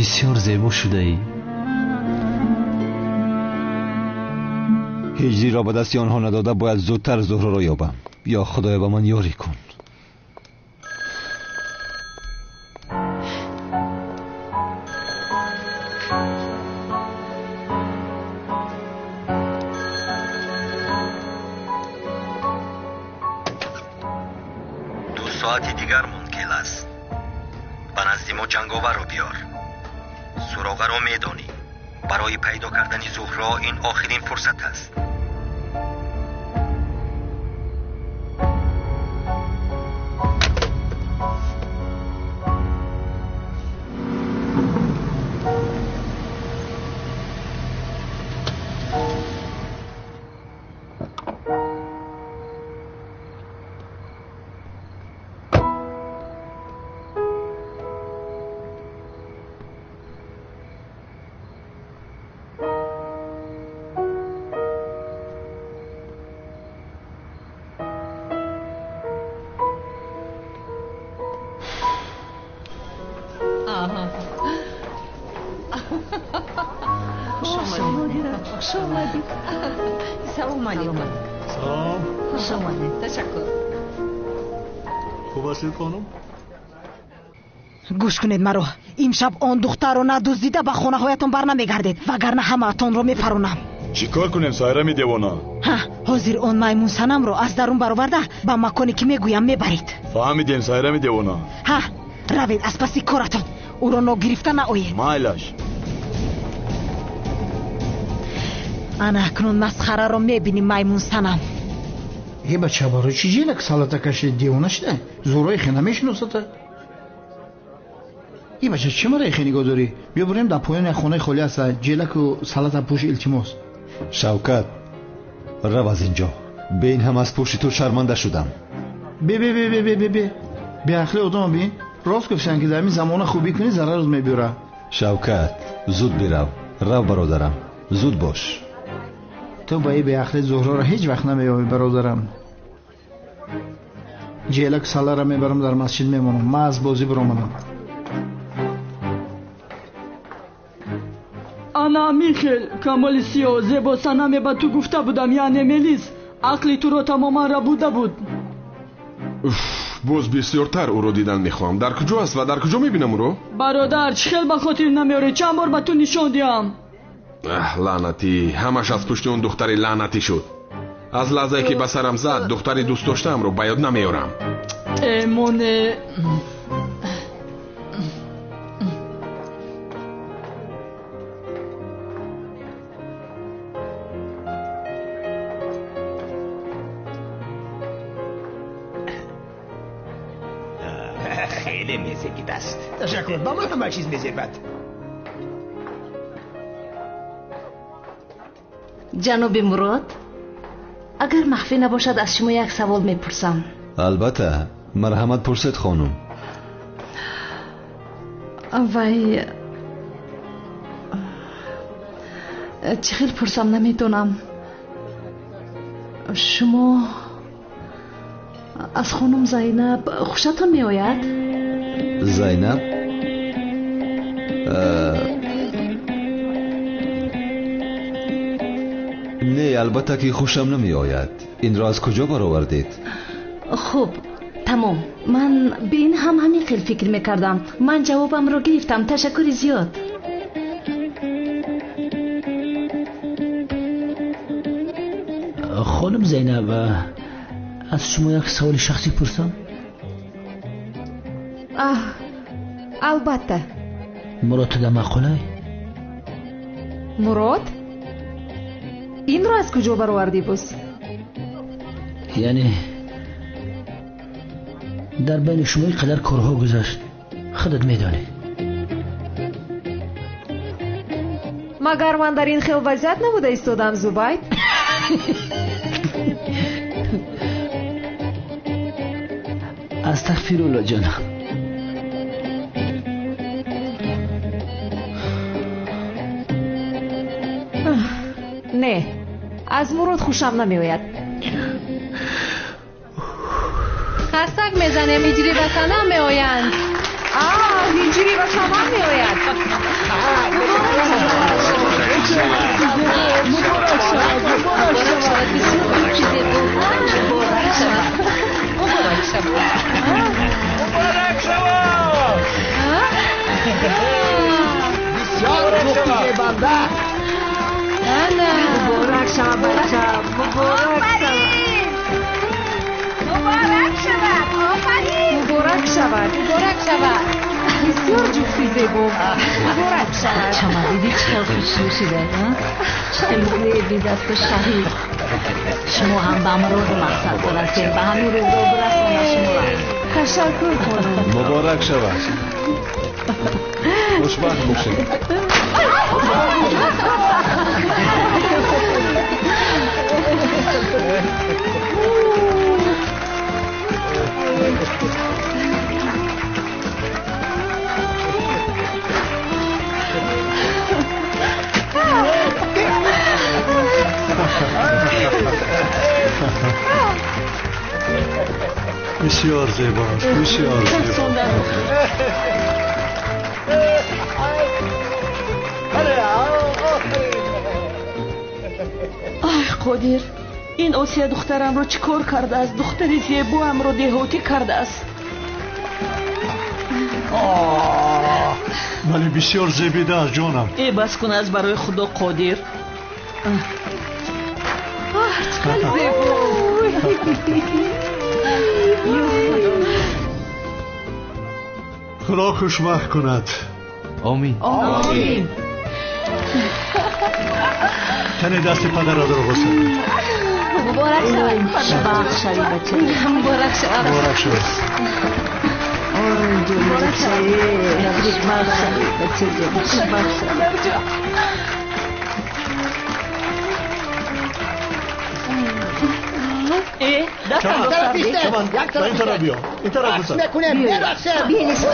بسیار زیبا شده ای. هجری را به دستی آنها نداده باید زودتر زهره را یابم. یا خدای به من یاری کن. ساعتی دیگر منکل است. به نزد ما جنگاور رو بیار. سراغه رو میدانی. برای پیدا کردن زهره این آخرین فرصت است. سلام علیکم. سلام. خوش آمدید. تشکر. خوب هستید خانم؟ گوش کنید مرا. امشب آن دختر رو ندزدیده به خانه هایتون بر نمیگردید وگرنه همه‌تون رو میپرونم. چیکار کنیم سایرمی دیوانه؟ حاضر آن میمون صنم رو از درون برآورده به مکانی که میگویم میبرید. فهمیدیم سایرمی دیوانه. روید از پس کارتون. او را نگرفته نآیید. مایلش. انا اکنون مسخره رو میبینیم میمون صنم. ای بچه برای چی جیلک سالتا کشید دیوانه شده؟ زورای خیلی نمیشناسته؟ ای بچه چی مرا خیلی نگاه داری؟ بیا بریم در پایان خانه خالی هسته جیلک و سالتا پوش التماس. شوکت رو از اینجا. به این هم از پشت تو شرمنده شدم. به اخلی آدم بین راست گفتن که در این زمان خوبی کنی ضرر روز میبیره. شوکت زود بیرو. رو برادرم زود باش. تو با ای به اخلی زهره را هیچ وقت نمیابی برادرم. جیلک ساله را میبرم در مسجد میمونم. من از بازی برآمدم. انا میخیل کمال سیاه زیبا صنمی به تو گفته بودم یعنی ملیس عقلی تو رو تماما را بوده بود. باز بسیارتر او رو دیدن میخوام. در کجا است و در کجا میبینم او رو؟ برادر چه خیل به خاطر نمیاره. چند بار به تو نشان دیم. لعنتی همش از پشت اون دختری لعنتی شد. از لحظه که به سرم زد دختری دوست داشتم رو به یاد نمیارم. ایمونه خیلی میزگید است. تشکر با من همه چیز میزیبد. جناب مراد اگر مخفی نباشد از شما یک سوال میپرسم. البته مرحمت پرسید خانم. وای چه خیلی پرسم نمیتونم. شما از خانم زینب خوشتون میآید؟ زینب؟ نه البته که خوشم نمی آید. این را از کجا برآوردید؟ خب تمام. من به این همین خیلی فکر میکردم. من جوابم را گرفتم. تشکر زیاد. خانم زینب از شما یک سوال شخصی پرسم؟ البته. مراد در مقاله؟ مراد؟ این رو از کجا برآوردی بس؟ یعنی در بین شما قدر کارها گذشت خودت میدانی. مگر من در این خیل وضعیت نبوده ایستادم زبید؟ استغفرالله جانم. نه از مراد خوشم نمیآید. خستک میزنه. هجری و صنم میآیند. هجری و صنم میآید. مبارک شود بچه مبارک شود بسیار جفتی زیبا مبارک شود شما دیدی چقدر خوش نوشیده خیلی بی دست و شهید شما هم به امروز مقصد برسید به همین روز رو برسانه شما تشکر کنم مبارک شود خوشبخت باشید بسیار زیباست بسیار زیبا آی قدیر این آسیا دخترم رو چیکار کرده است دختری زیبا هم رو دهوتی کرده است ولی بسیار زیبیده است جانم ای بس کن از برای خدا قدیر چقدر زیبا خدا خوشبخت کند آمین آمین تنه دست پدر را رو بسد مبارک شوی بچه مبارک شوی مبارک شوی دستم رو سر بید این طرف بیا این طرف بسد نکنم برقصم بینیست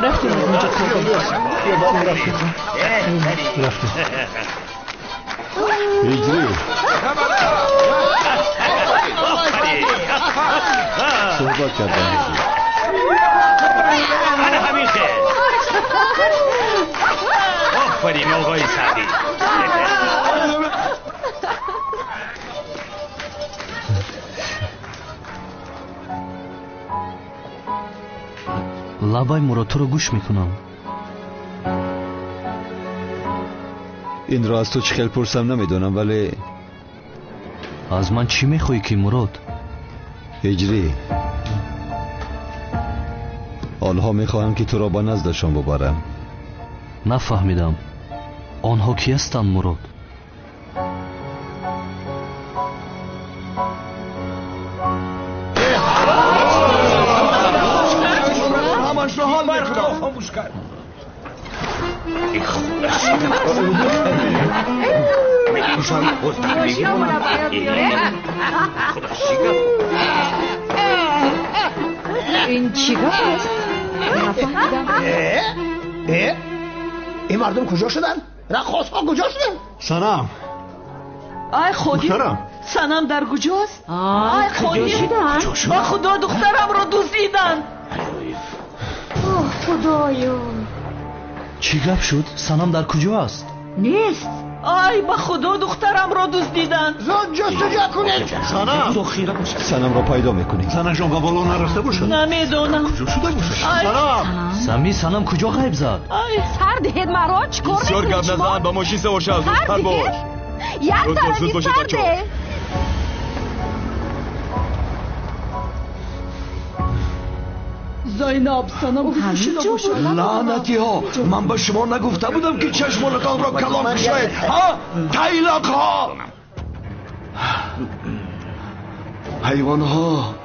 رفتیم از اینجا رفتیم هجری صحبت کردن من همین خیل آفرین آقای سعدی лабай мурод туро гӯш мекунам инро аз ту чӣ хел пурсам намедонам вале аз ман чӣ мехоҳӣ ки мурод ҳиҷрӣ онҳо мехоҳанд ки туро ба наздашон бубарам нафаҳмидам онҳо ки ҳастанд мурод خاموش کرد این چی گفت؟ این مردم کجا شدن؟ رقاص ها کجا شدن؟ سنم آی خودی سنم در کجاست؟ آی خودی با خدا دخترم رو دزدیدن خدایا чӣ гап шуд санам дар куҷо аст نیست آی با خدا دخترم رو دزدیدن زود جستجو کنید санамро пайдо мекунем санашон ба боло нарафта бошад نمیدونم куҷо шуда бошад сами санам куҷо ғайб зад سر دهید مرا چیکار بسیار گپ نزن با ماشین سوار شو زودتر باش یک طرفی سرده زینب سنم خوشیده باشد لعنتی ها من به شما نگفته بودم که چشمانتان را کلام کشید ها تیلق ها حیوان ها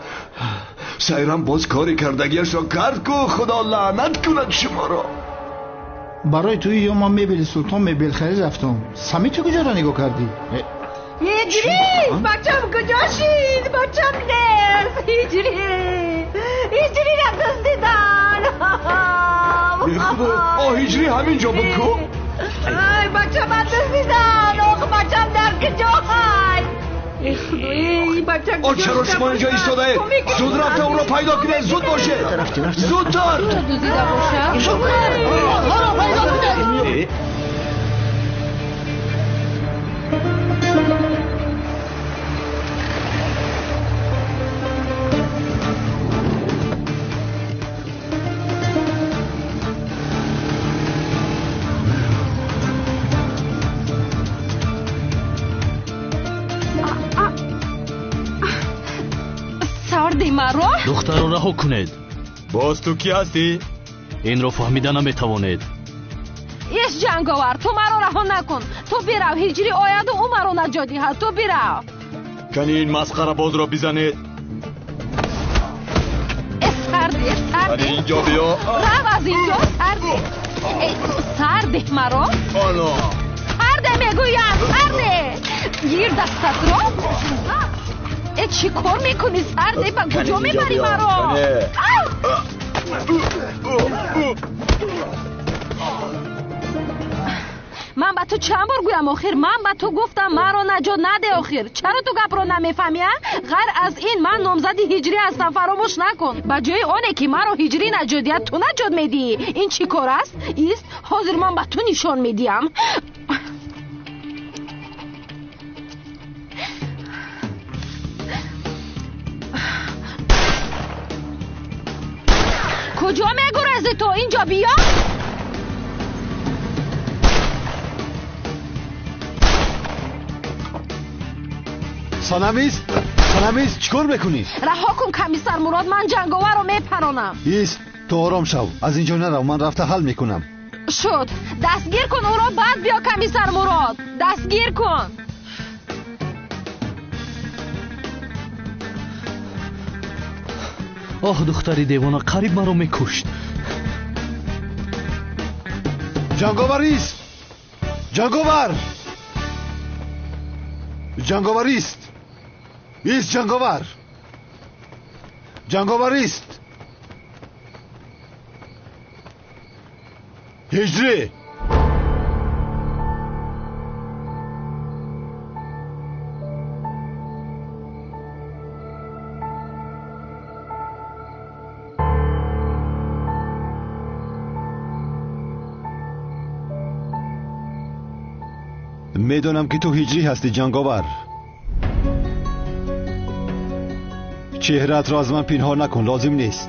سیرم باز کاری کردگیش را کرد که خدا لعنت کند شما را برای توی یا من میبیل سلطان میبیل خرید رفتم سمی تو کجا را نگاه کردی؟ هجری بچم کجا شید بچم نیست هجری را دزدیدن هجری همینجا بکن بچم دزدیدن بچم در کجا هست ای بچه آ چرا شما اینجا ایستاده؟ زود رفته اون رو پیدا کنه، زود باشه. زودتر. دوزیده باشه. آنها رو پیدا کنه. маро духтарро раҳо кунед. боз ту кӣ ҳастӣ? инро фаҳмида наметавонед. иш ҷанговар, ту маро раҳо накун. Ту бирав, ҳиҷри ояду ӯ маро наҷот диҳад. Ту бирав. кани ин масхарабозро бизанед. сарди ани инҷо биё. рав аз инҷо. сарди сарди маро. оно сарде мегӯям, сарде. гир дастатро. چی کار میکنی سرده؟ با کجا میبری مرا؟ من با تو چند بار گویم آخر؟ من با تو گفتم مرا نجات نده آخر. چرا تو گپ رو نمیفهمی؟ غیر از این من نامزد هجری هستم، فراموش نکن. با جای آنه که مرا هجری نجاتیت تو نجات میدی. این چی کار است؟ ایست حاضر من با تو نشان میدیم. کجا میگرزی تو؟ اینجا بیا. سانامیز چیکار میکنی؟ رها کن کمیسر مراد، من جنگاور رو میپرانم. ایست، تو آرام شو، از اینجا نرو، من رفته حل میکنم. شد، دستگیر کن او را، بعد بیا کمیسر مراد. دستگیر کن. آه دختری دیوانه قریب مرا میکشت. جنگاوریست. جنگاوریست. ایست جنگاوریست. هجری میدونم که تو هجری هستی جنگاور. چهره‌ات را از من پنهان نکن، لازم نیست.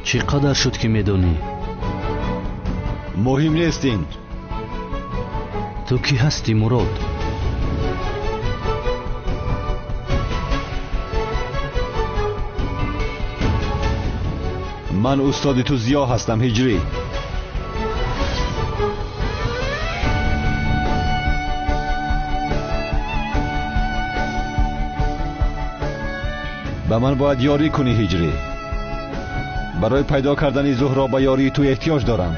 چقدر شد که میدونی؟ مهم نیست این. تو کی هستی مراد؟ من استاد تو زیا هستم هجری. به من باید یاری کنی هجری. برای پیدا کردن زهرا به یاری تو احتیاج دارم.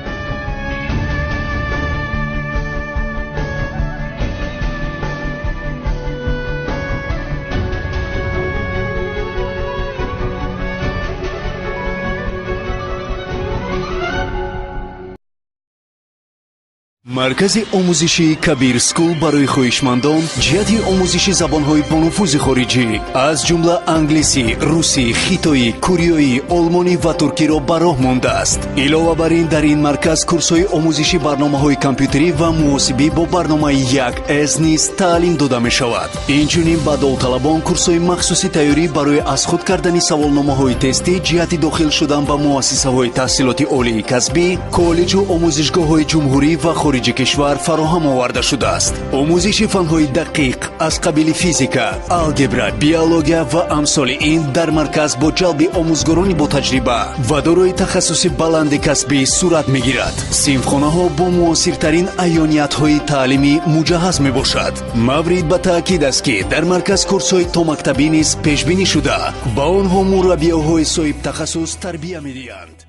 маркази омӯзиши кабир скул барои хоҳишмандон ҷиҳати омӯзиши забонҳои бонуфузи хориҷӣ аз ҷумла англисӣ, русӣ, хитоӣ, кӯриёӣ, олмонӣ ва туркиро ба роҳ мондааст. илова бар ин дар ин марказ курсҳои омӯзиши барномаҳои компютерӣ ва муносибӣ бо барномаи 1С низ таълим дода мешавад. инчунин ба довталабон курсҳои махсуси тайёрӣ барои аз худ кардани саволномаҳои тестӣ ҷиҳати дохил шудан ба муассисаҳои таҳсилоти олии касбӣ, коллеҷу омӯзишгоҳҳои ҷумҳурӣ ва хориҷи кишвар фароҳам оварда шудааст. омӯзиши фанҳои дақиқ аз қабили физика, алгебра, биология ва амсоли ин дар марказ бо ҷалби омӯзгорони бо таҷриба ва дорои тахассуси баланди касбӣ сурат мегирад. синфхонаҳо бо муосиртарин айёниятҳои таълимӣ муҷаҳҳаз мебошад. маврид ба таъкид аст ки дар марказ курсҳои томактабӣ низ пешбинӣ шуда ба онҳо мураббиёҳои соҳиб тахассус тарбия медиҳанд.